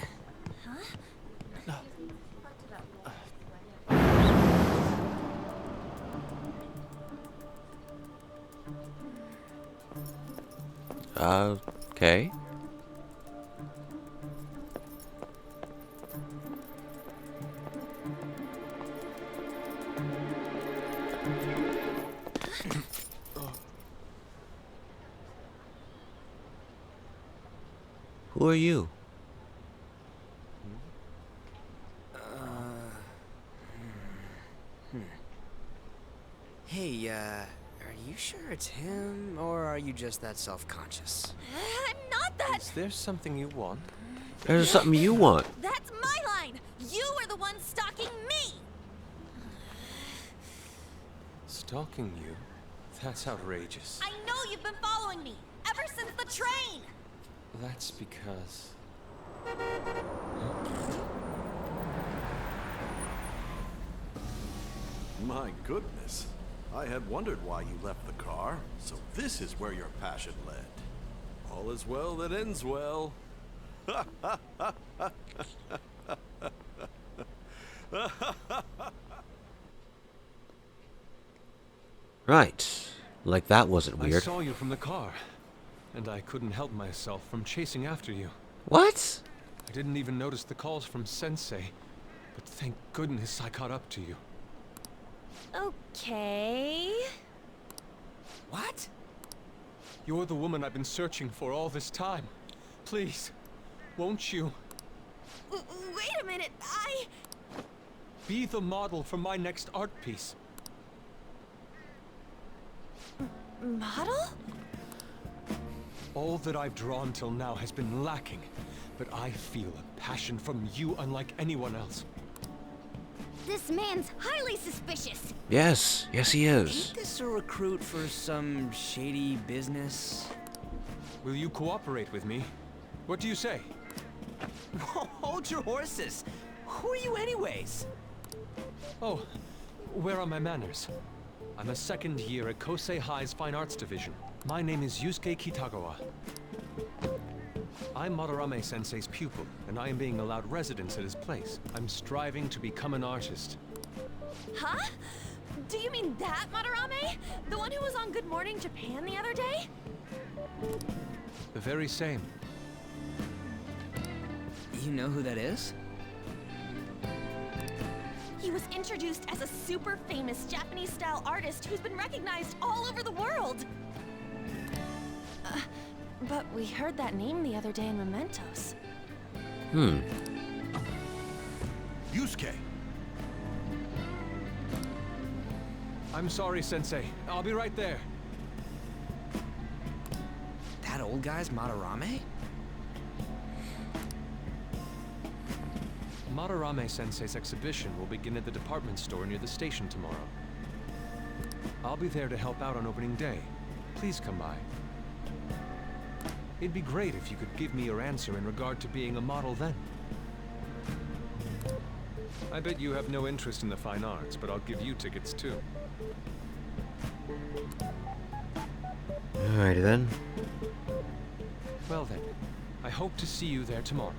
Okay. Who are you? Hey, are you sure it's him, or are you just that self-conscious? I'm not that. Is there something you want? There's something you want. That's my line. You are the one stalking me. Stalking you? That's outrageous. I know you've been following me ever since the train. That's because... My goodness. I had wondered why you left the car, so this is where your passion led. All is well that ends well. Right. Like that wasn't I weird. saw you from the car, and I couldn't help myself from chasing after you. What? I didn't even notice the calls from Sensei, but thank goodness I caught up to you. Okay. What? You're the woman I've been searching for all this time. Please, won't you Wait a minute. be the model for my next art piece? Model? All that I've drawn till now has been lacking, but I feel a passion from you unlike anyone else. This man's highly suspicious. Yes. Yes, he is. Ain't this a recruit for some shady business? Will you cooperate with me? What do you say? Hold your horses. Who are you anyways? Oh, where are my manners? I'm a second year at Kosei High's Fine Arts Division. My name is Yusuke Kitagawa. I'm Madarame Sensei's pupil, and I am being allowed residence at his place. I'm striving to become an artist. Huh? Do you mean that Madarame? The one who was on Good Morning Japan the other day? The very same. You know who that is? He was introduced as a super famous Japanese-style artist who's been recognized all over the world. But we heard that name the other day in Mementos. Yusuke! I'm sorry, Sensei. I'll be right there. That old guy's Madarame? Madarame Sensei's exhibition will begin at the department store near the station tomorrow. I'll be there to help out on opening day. Please come by. It'd be great if you could give me your answer in regard to being a model then. I bet you have no interest in the fine arts, but I'll give you tickets too. Alrighty then. Well then, I hope to see you there tomorrow.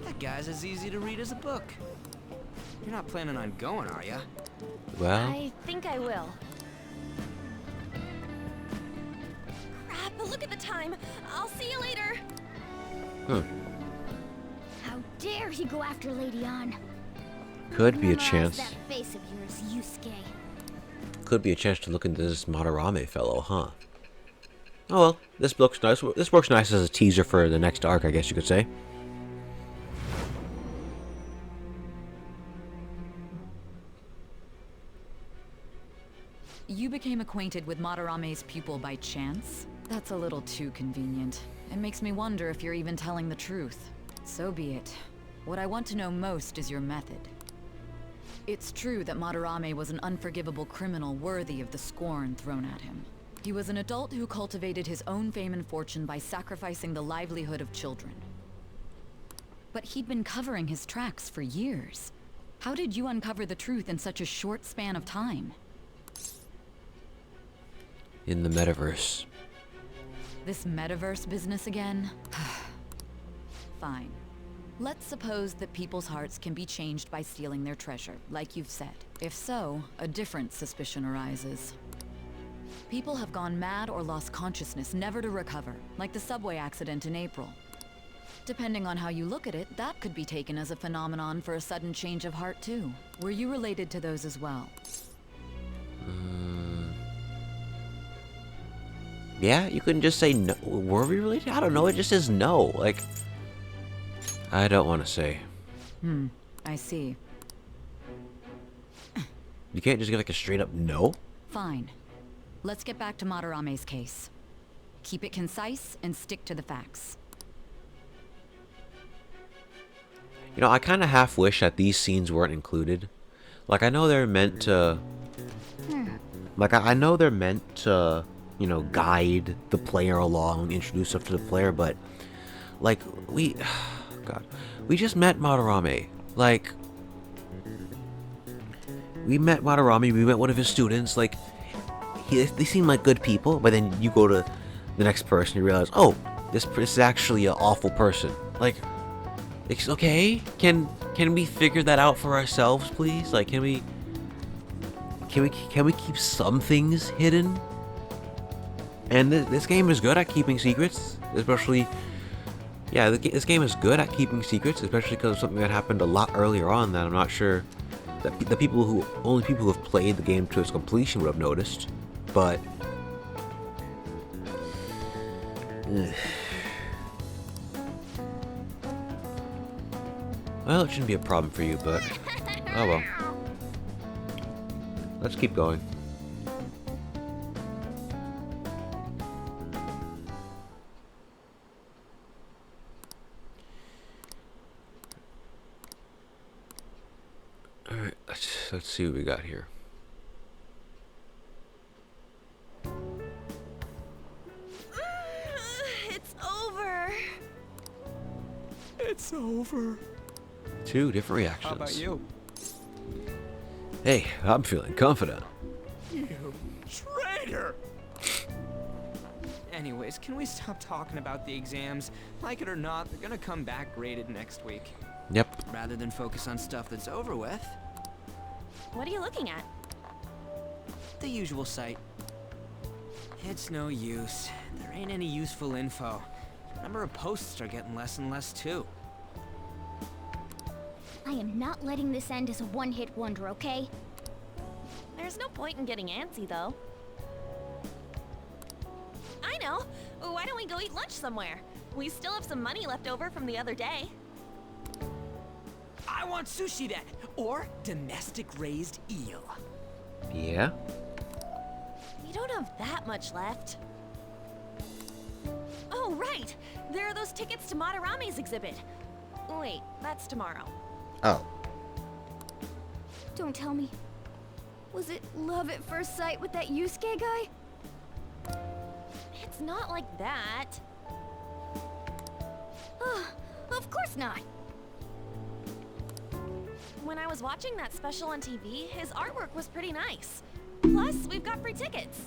That guy's as easy to read as a book. You're not planning on going, are ya? Well, I think I will. Crap, look at the time. I'll see you later. How dare he go after Lady Ann? could be a Memorize chance. that face of yours, Yusuke. Could be a chance to look into this Madarame fellow, huh? Oh well, this looks nice. This works nice as a teaser for the next arc, I guess you could say. you became acquainted with Madarame's pupil by chance? That's a little too convenient. It makes me wonder if you're even telling the truth. So be it. What I want to know most is your method. It's true that Madarame was an unforgivable criminal worthy of the scorn thrown at him. He was an adult who cultivated his own fame and fortune by sacrificing the livelihood of children. But he'd been covering his tracks for years. How did you uncover the truth in such a short span of time? In the metaverse. This metaverse business again? Fine. Let's suppose that people's hearts can be changed by stealing their treasure, like you've said. If so, a different suspicion arises. People have gone mad or lost consciousness, never to recover, like the subway accident in April. Depending on how you look at it, that could be taken as a phenomenon for a sudden change of heart too. Were you related to those as well? Yeah, you couldn't just say no. Were we related? I don't know. It just says no. Like, I don't want to say. I see. You can't just get like a straight up no? Fine. Let's get back to Madarame's case. Keep it concise and stick to the facts. You know, I kind of half wish that these scenes weren't included. Like, I know they're meant to... Like, I know they're meant to, you know, guide the player along, introduce stuff to the player, but... Like, we... God. We just met Madarame. Like... We met Madarame, we met one of his students, like... They seem like good people, but then you go to the next person, you realize, oh, this is actually an awful person. Like... It's okay. Can we figure that out for ourselves, please? Like, can we keep some things hidden? And this game is good at keeping secrets, especially. Yeah, this game is good at keeping secrets, especially because of something that happened a lot earlier on that I'm not sure that only people who have played the game to its completion would have noticed. But. Well, it shouldn't be a problem for you, but... Oh well. Let's keep going. Alright, let's see what we got here. It's over. It's over. Two different reactions. How about you? Hey, I'm feeling confident. You traitor! Anyways, can we stop talking about the exams? Like it or not, they're gonna come back graded next week. Yep. Rather than focus on stuff that's over with. What are you looking at? The usual site. It's no use. There ain't any useful info. Number of posts are getting less and less too. I am not letting this end as a one-hit wonder, okay? There's no point in getting antsy, though. I know! Why don't we go eat lunch somewhere? We still have some money left over from the other day. I want sushi then! Or domestic-raised eel. Yeah? We don't have that much left. Oh, right! There are those tickets to Madarame's exhibit. Wait, that's tomorrow. Oh. Don't tell me. Was it love at first sight with that Yusuke guy? It's not like that. Of course not. When I was watching that special on TV, his artwork was pretty nice. Plus, we've got free tickets.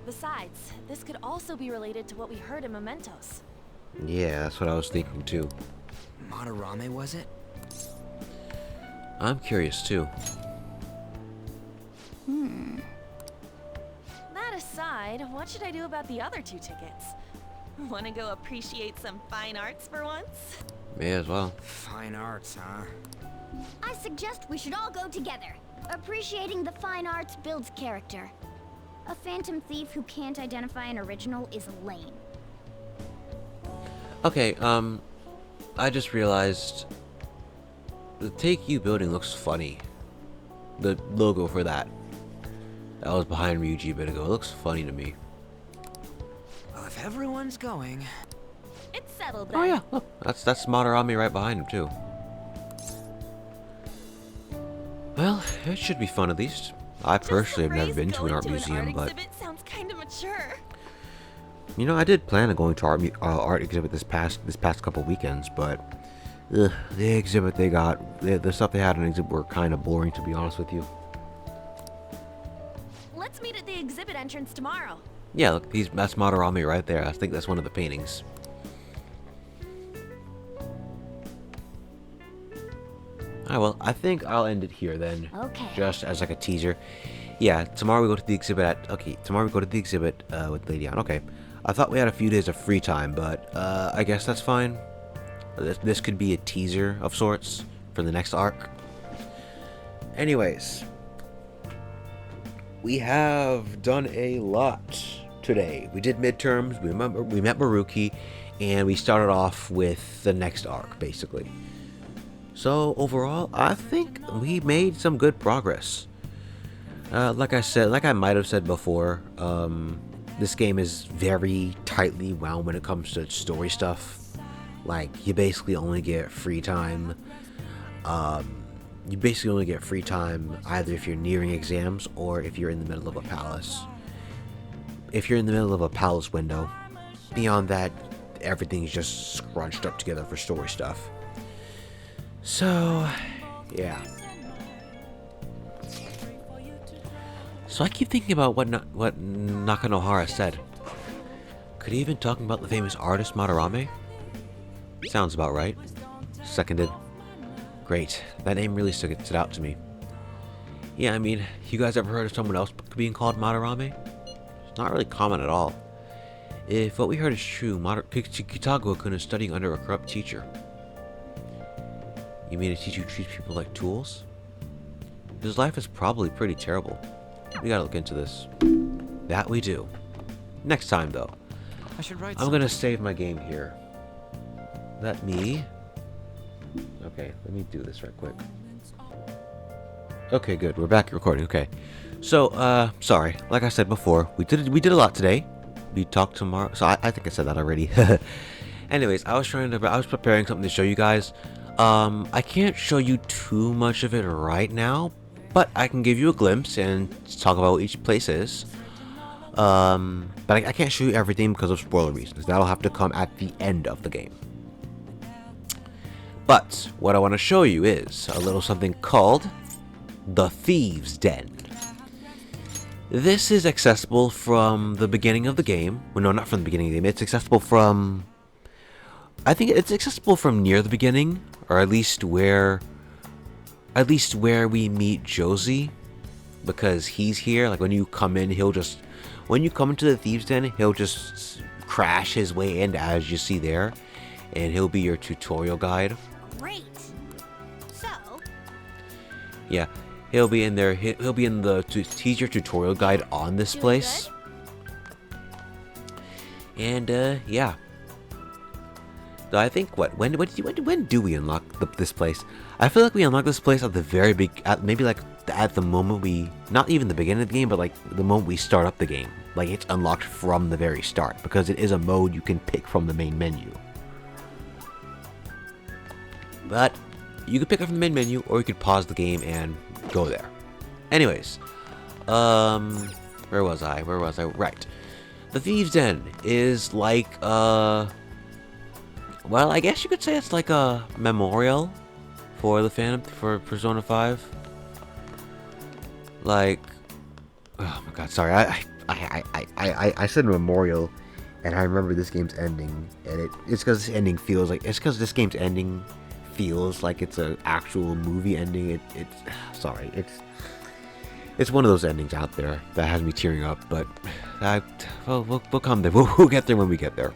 Besides, this could also be related to what we heard in Mementos. Yeah, that's what I was thinking too. Madarame, was it? I'm curious too. That aside, what should I do about the other 2 tickets? Want to go appreciate some fine arts for once? May as well. Fine arts, huh? I suggest we should all go together. Appreciating the fine arts builds character. A phantom thief who can't identify an original is lame. Okay, I just realized the Take You building looks funny. The logo for that. That was behind Ryuji a bit ago. It looks funny to me. Well, if everyone's going... It's settled then. Oh yeah, look, that's Madarame right behind him too. Well, it should be fun at least. I personally have never been to an art museum, but Sounds kind of mature. you know, I did plan on going to art exhibit this past couple weekends, but the exhibit they got, the stuff they had in the exhibit were kind of boring, to be honest with you. Let's meet at the exhibit entrance tomorrow. Yeah, look, that's Madarame right there. I think that's one of the paintings. Alright, well, I think I'll end it here then. Okay. Just as like a teaser. Yeah, tomorrow we go to the exhibit tomorrow we go to the exhibit with Lady Anne. Okay. I thought we had a few days of free time, but I guess that's fine. This could be a teaser of sorts for the next arc. Anyways, we have done a lot today. We did midterms, we met Maruki, and we started off with the next arc, basically. So overall, I think we made some good progress. Like I might have said before, this game is very tightly wound when it comes to story stuff. Like, you basically only get free time. You basically only get free time either if you're nearing exams or if you're in the middle of a palace. If you're in the middle of a palace window, beyond that, everything's just scrunched up together for story stuff. So, yeah. So I keep thinking about what Nakanohara said. Could he have been talking about the famous artist Madarame? Sounds about right. Seconded. Great. That name really stood out to me. Yeah, I mean, you guys ever heard of someone else being called Madarame? It's not really common at all. If what we heard is true, Kitagawa-kun is studying under a corrupt teacher. You mean a teacher who treats people like tools? His life is probably pretty terrible. We gotta look into this. That we do. Next time, though. I should write I'm gonna save my game here. Let me do this right quick. Okay, good. We're back recording. Okay. So, sorry. Like I said before, we did a lot today. We talked tomorrow. So I think I said that already. Anyways, I was preparing something to show you guys. I can't show you too much of it right now, but I can give you a glimpse and talk about what each place is. But I can't show you everything because of spoiler reasons. That'll have to come at the end of the game. But what I want to show you is a little something called the Thieves' Den. This is accessible from the beginning of the game. Well, no, not from the beginning of the game. It's accessible from... I think it's accessible from near the beginning, or at least where we meet Josie, because he's here. Like, when you come in, when you come into the Thieves' Den, he'll just crash his way in, as you see there, and he'll be your tutorial guide. Great. So? Yeah, he'll be in there. He'll be in the teacher tutorial guide on this place. And yeah. So I think when do we unlock this place? I feel like we unlock this place at the very maybe like at the moment not even the beginning of the game, but like the moment we start up the game. Like, it's unlocked from the very start, because it is a mode you can pick from the main menu. But you could pick it from the main menu, or you could pause the game and go there. Anyways, where was I? Right. The Thieves' Den is like, well, I guess you could say it's like a memorial for the for Persona 5. Like, oh my god, sorry, I said memorial, and I remember this game's ending, and it's because this ending feels like it's an actual movie ending. It's one of those endings out there that has me tearing up, but we'll come there. We'll get there when we get there.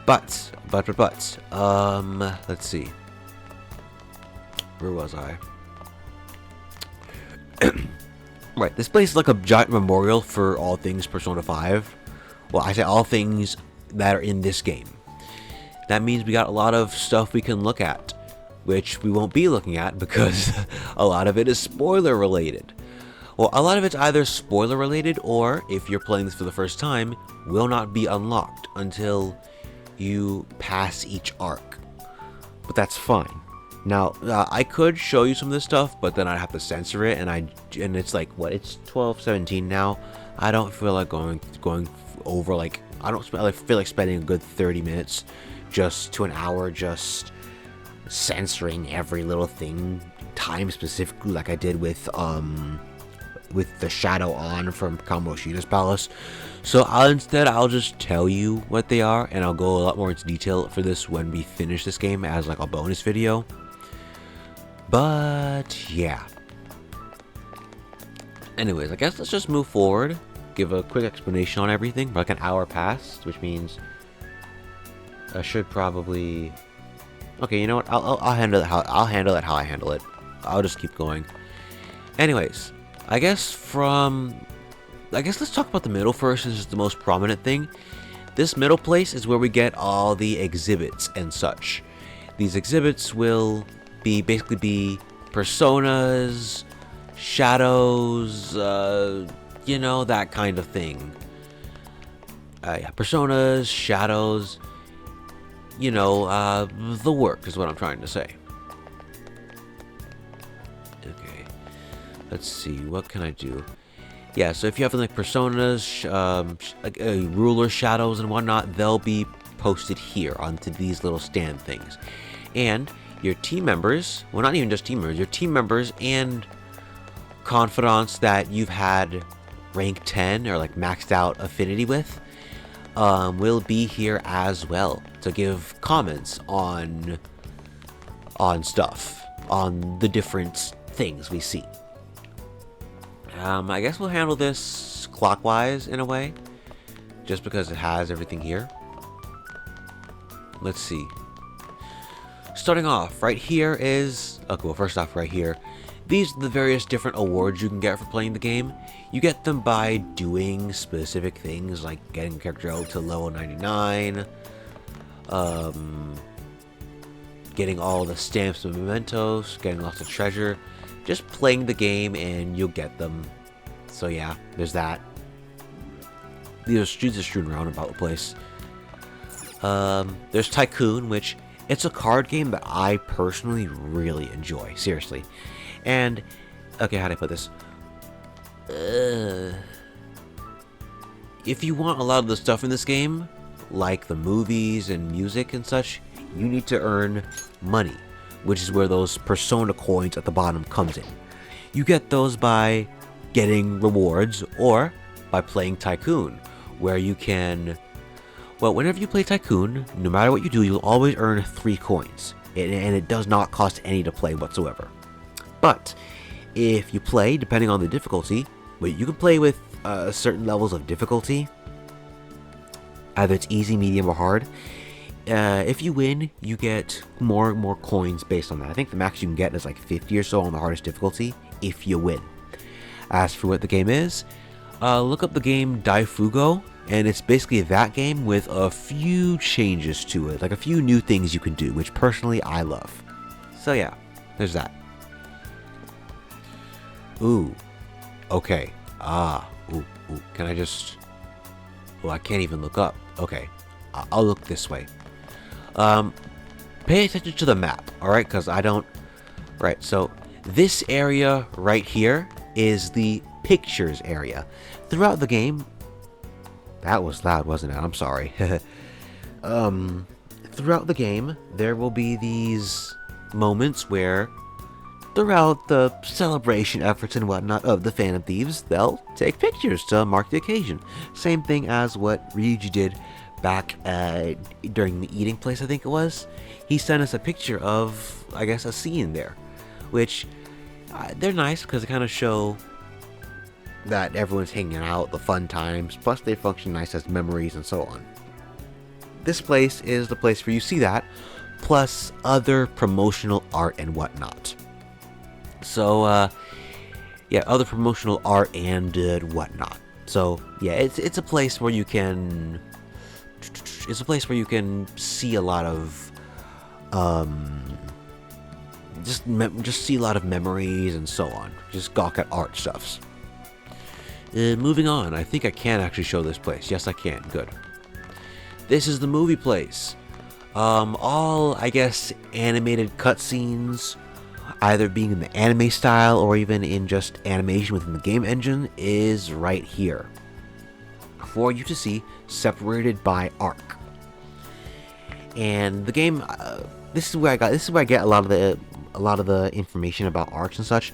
But let's see. Where was I? Right, this place is like a giant memorial for all things Persona 5. Well, I say all things that are in this game. That means we got a lot of stuff we can look at, which we won't be looking at because a lot of it is spoiler related. Well, a lot of it's either spoiler related, or if you're playing this for the first time, will not be unlocked until you pass each arc. But that's fine. Now, I could show you some of this stuff, but then I'd have to censor it, and it's like, what, it's 12:17 now. I don't feel like going over, like, I feel like spending a good 30 minutes just to an hour just censoring every little thing time specifically, like I did with the Shadow On from Kamoshida's Palace. So I'll just tell you what they are, and I'll go a lot more into detail for this when we finish this game as like a bonus video. But yeah. Anyways, I guess let's just move forward, give a quick explanation on everything. Like an hour passed, which means I should probably. Okay, you know what? I'll handle it how I handle it. I'll just keep going. Anyways, I guess let's talk about the middle first. This is the most prominent thing. This middle place is where we get all the exhibits and such. These exhibits will basically be personas, shadows, you know, that kind of thing. Yeah, personas, shadows, you know, the work is what I'm trying to say. Okay, let's see, what can I do? Yeah, so if you have like personas, ruler shadows and whatnot, they'll be posted here onto these little stand things. And your team members, well, not even just team members, your team members and confidants that you've had rank 10 or like maxed out affinity with will be here as well to give comments on stuff, on the different things we see. I guess we'll handle this clockwise in a way, just because it has everything here. Let's see. Starting off, right here is... Okay, well, first off, right here, these are the various different awards you can get for playing the game. You get them by doing specific things, like getting a character out to level 99, getting all the stamps and mementos, getting lots of treasure. Just playing the game and you'll get them. So yeah, there's that. These are strewn around about the place. There's Tycoon, which it's a card game that I personally really enjoy. Seriously. And, okay, how do I put this? If you want a lot of the stuff in this game, like the movies and music and such, you need to earn money, which is where those persona coins at the bottom comes in. You get those by getting rewards or by playing Tycoon, where you can... Well, whenever you play Tycoon, no matter what you do, you'll always earn 3 coins, and it does not cost any to play whatsoever. But if you play, depending on the difficulty, you can play with certain levels of difficulty, either it's easy, medium, or hard. If you win, you get more coins based on that. I think the max you can get is like 50 or so on the hardest difficulty if you win. As for what the game is, look up the game Daifugo, and it's basically that game with a few changes to it, like a few new things you can do, which personally I love. So yeah, there's that. Ooh, okay. Ooh, can I just... Oh, I can't even look up. Okay, I'll look this way. Pay attention to the map, alright? Because I don't... Right, so this area right here is the pictures area. Throughout the game... That was loud, wasn't it? I'm sorry. Throughout the game, there will be these moments where... Throughout the celebration efforts and whatnot of the Phantom Thieves, they'll take pictures to mark the occasion. Same thing as what Ryuji did back during the eating place, I think it was. He sent us a picture of, I guess, a scene there. Which, they're nice because they kind of show that everyone's hanging out, the fun times, plus they function nice as memories and so on. This place is the place where you see that, plus other promotional art and whatnot. So, yeah, other promotional art and whatnot. So, yeah, it's a place where you can... It's a place where you can see a lot of... just see a lot of memories and so on. Just gawk at art stuffs. Moving on, I think I can actually show this place. Yes, I can. Good. This is the movie place. All, I guess, animated cutscenes, either being in the anime style or even in just animation within the game engine, is right here for you to see, separated by arc. And the game, this is where I get a lot of the information about arcs and such.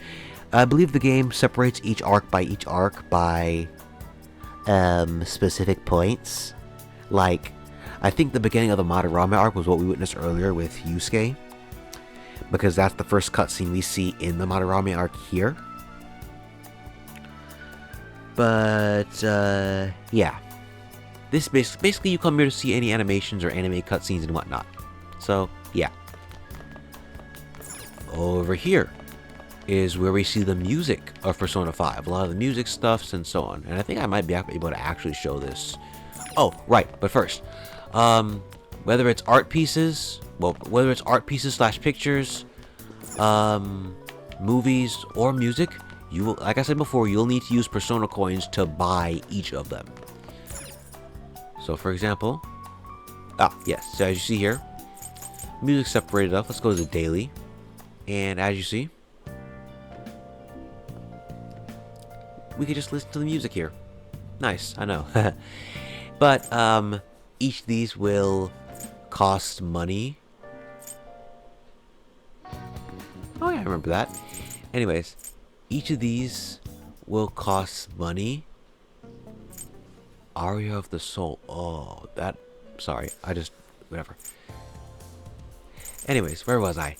I believe the game separates each arc by specific points. Like, I think the beginning of the Madarame arc was what we witnessed earlier with Yusuke, because that's the first cutscene we see in the Madarame arc here. But yeah, this basically you come here to see any animations or anime cutscenes and whatnot. So yeah, over here is where we see the music of Persona 5, a lot of the music stuffs and so on. And I think I might be able to actually show this. Oh, right, but first, whether it's art pieces slash pictures, movies, or music, you will, like I said before, you'll need to use Persona coins to buy each of them. So, for example, yes, so as you see here, music separated up. Let's go to the daily, and as you see, we could just listen to the music here. Nice, I know. But each of these will cost money. Oh yeah, I remember that. Anyways, each of these will cost money. Aria of the Soul. Oh, that. Sorry, whatever. Anyways, where was I?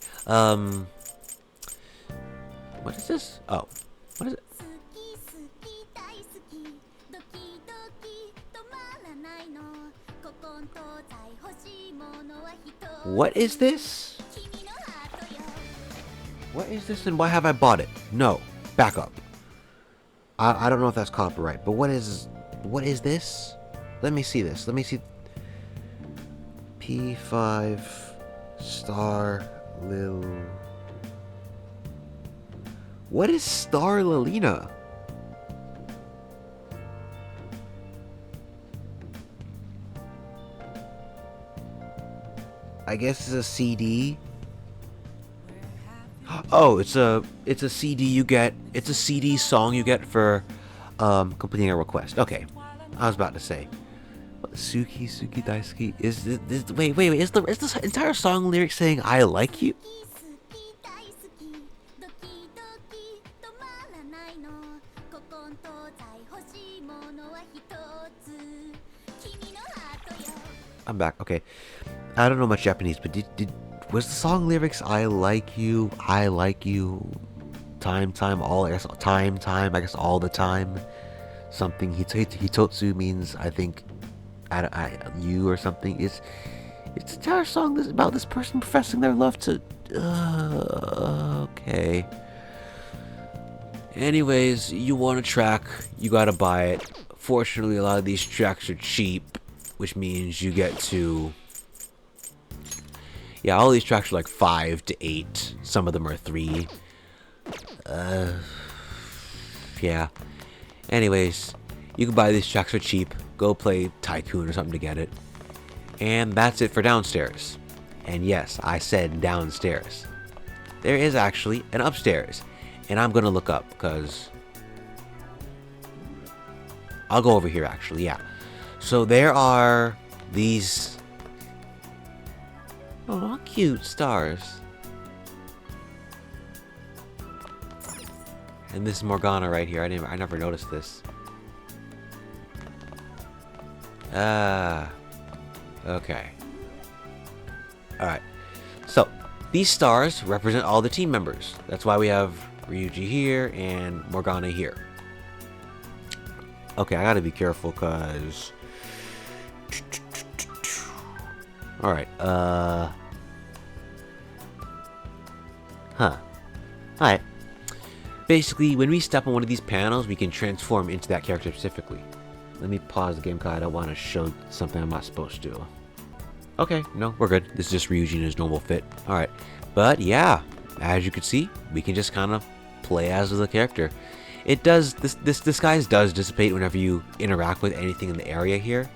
What is this? Oh, what is it? What is this? What is this and why have I bought it? No, back up. I don't know if that's copyright, but what is this? Let me see this. Let me see. P5 Star Lil. What is Star Lilina? I guess it's a CD. Oh, it's a CD you get. It's a CD song you get for completing a request. Okay, I was about to say, Suki Daisuki is this? Wait. Is this entire song lyric saying "I like you"? I'm back. Okay, I don't know much Japanese, but was the song lyrics "I like you"? Time, all. I guess time. I guess all the time. Something. Hitotsu means I think, you or something. It's an entire song about this person professing their love to. Okay. Anyways, you want a track, you gotta buy it. Fortunately, a lot of these tracks are cheap, which means you get to. Yeah, all these tracks are like 5 to 8. Some of them are 3. Yeah. Anyways, you can buy these tracks for cheap. Go play Tycoon or something to get it. And that's it for downstairs. And yes, I said downstairs. There is actually an upstairs. And I'm gonna look up, because I'll go over here actually, yeah. So there are these. Oh, cute stars. And this is Morgana right here. I never noticed this. Okay. Alright. So, these stars represent all the team members. That's why we have Ryuji here and Morgana here. Okay, I gotta be careful, cause. Alright, Alright. Basically, when we step on one of these panels, we can transform into that character specifically. Let me pause the game because I don't want to show something I'm not supposed to. Okay, no, we're good. This is just Ryuji in his normal fit. Alright. But yeah, as you can see, we can just kind of play as the character. It does, this disguise does dissipate whenever you interact with anything in the area here.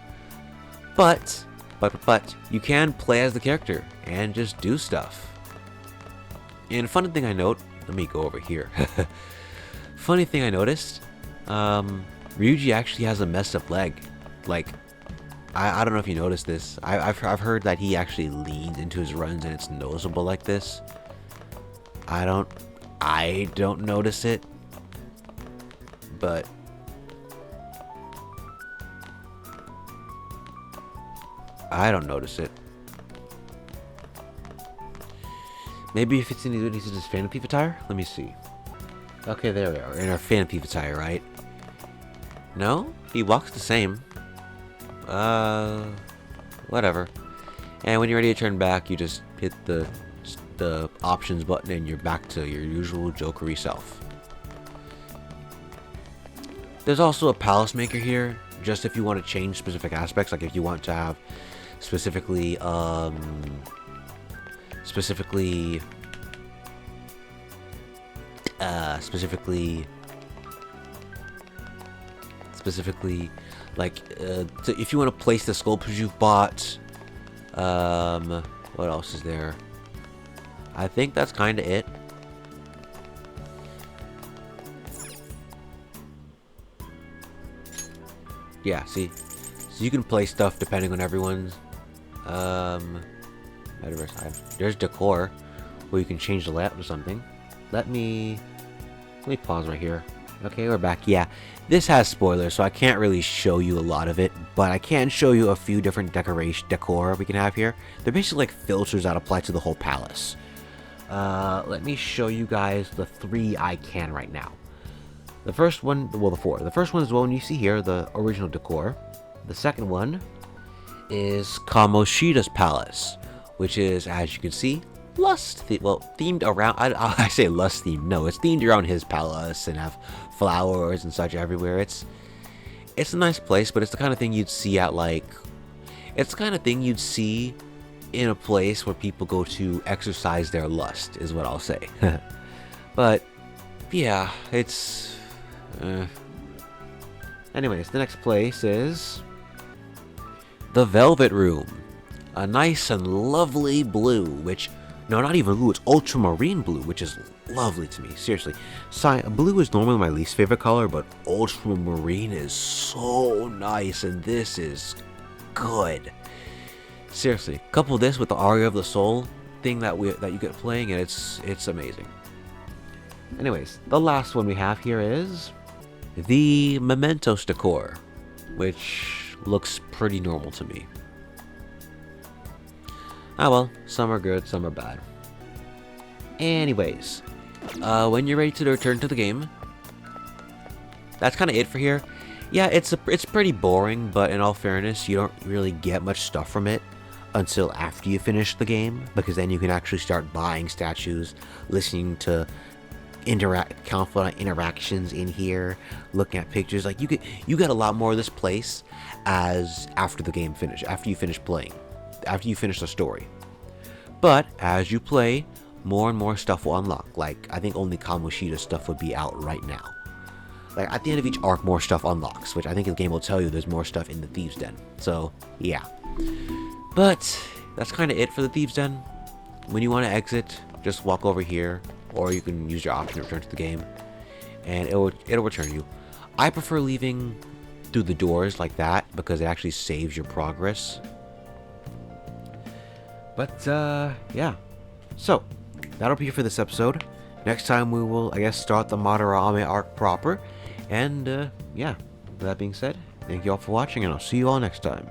But you can play as the character and just do stuff. And funny thing I note, let me go over here. Funny thing I noticed, Ryuji actually has a messed up leg. Like, I don't know if you noticed this. I've heard that he actually leans into his runs and it's noticeable like this. I don't notice it, but I don't notice it. Maybe if it's in his Phantom Thief attire? Let me see. Okay, there we are. In our Phantom Thief attire, right? No? He walks the same. Whatever. And when you're ready to turn back, you just hit the options button and you're back to your usual jokery self. There's also a palace maker here, just if you want to change specific aspects, like if you want to have specifically like if you want to place the sculptures you've bought. What else is there? I think that's kind of it. Yeah, see, so you can play stuff depending on everyone's there's decor where you can change the layout to something. Let me pause right here. Okay, we're back. Yeah, this has spoilers, so I can't really show you a lot of it, but I can show you a few different decor we can have here. They're basically like filters that apply to the whole palace. Let me show you guys the 3 I can right now. The first one, well, the 4. The first one is the one you see here, the original decor. The second one is Kamoshida's palace, which is, as you can see, themed around, I say lust themed, no, it's themed around his palace and have flowers and such everywhere. It's a nice place, but it's the kind of thing you'd see at it's the kind of thing you'd see in a place where people go to exercise their lust, is what I'll say. But yeah, it's anyways, the next place is the Velvet Room, a nice and lovely blue, which, no, not even blue, it's ultramarine blue, which is lovely to me, seriously. Blue is normally my least favorite color, but ultramarine is so nice, and this is good. Seriously, couple this with the Aria of the Soul thing that you get playing, and it's amazing. Anyways, the last one we have here is the Mementos decor, which looks pretty normal to me. Ah well, some are good, some are bad. Anyways, when you're ready to return to the game, that's kind of it for here. Yeah, it's pretty boring, but in all fairness, you don't really get much stuff from it until after you finish the game, because then you can actually start buying statues, listening to countless interactions in here, looking at pictures. Like you get a lot more of this place after the game after you finish playing, after you finish the story. But as you play, more and more stuff will unlock. Like, I think only Kamoshida stuff would be out right now. Like, at the end of each arc, more stuff unlocks, which I think the game will tell you there's more stuff in the Thieves' Den. So, yeah. But that's kind of it for the Thieves' Den. When you want to exit, just walk over here, or you can use your option to return to the game, and it'll return you. I prefer leaving through the doors like that, because it actually saves your progress. But, yeah. So, that'll be it for this episode. Next time we will, I guess, start the Madarame arc proper. And, yeah. With that being said, thank you all for watching, and I'll see you all next time.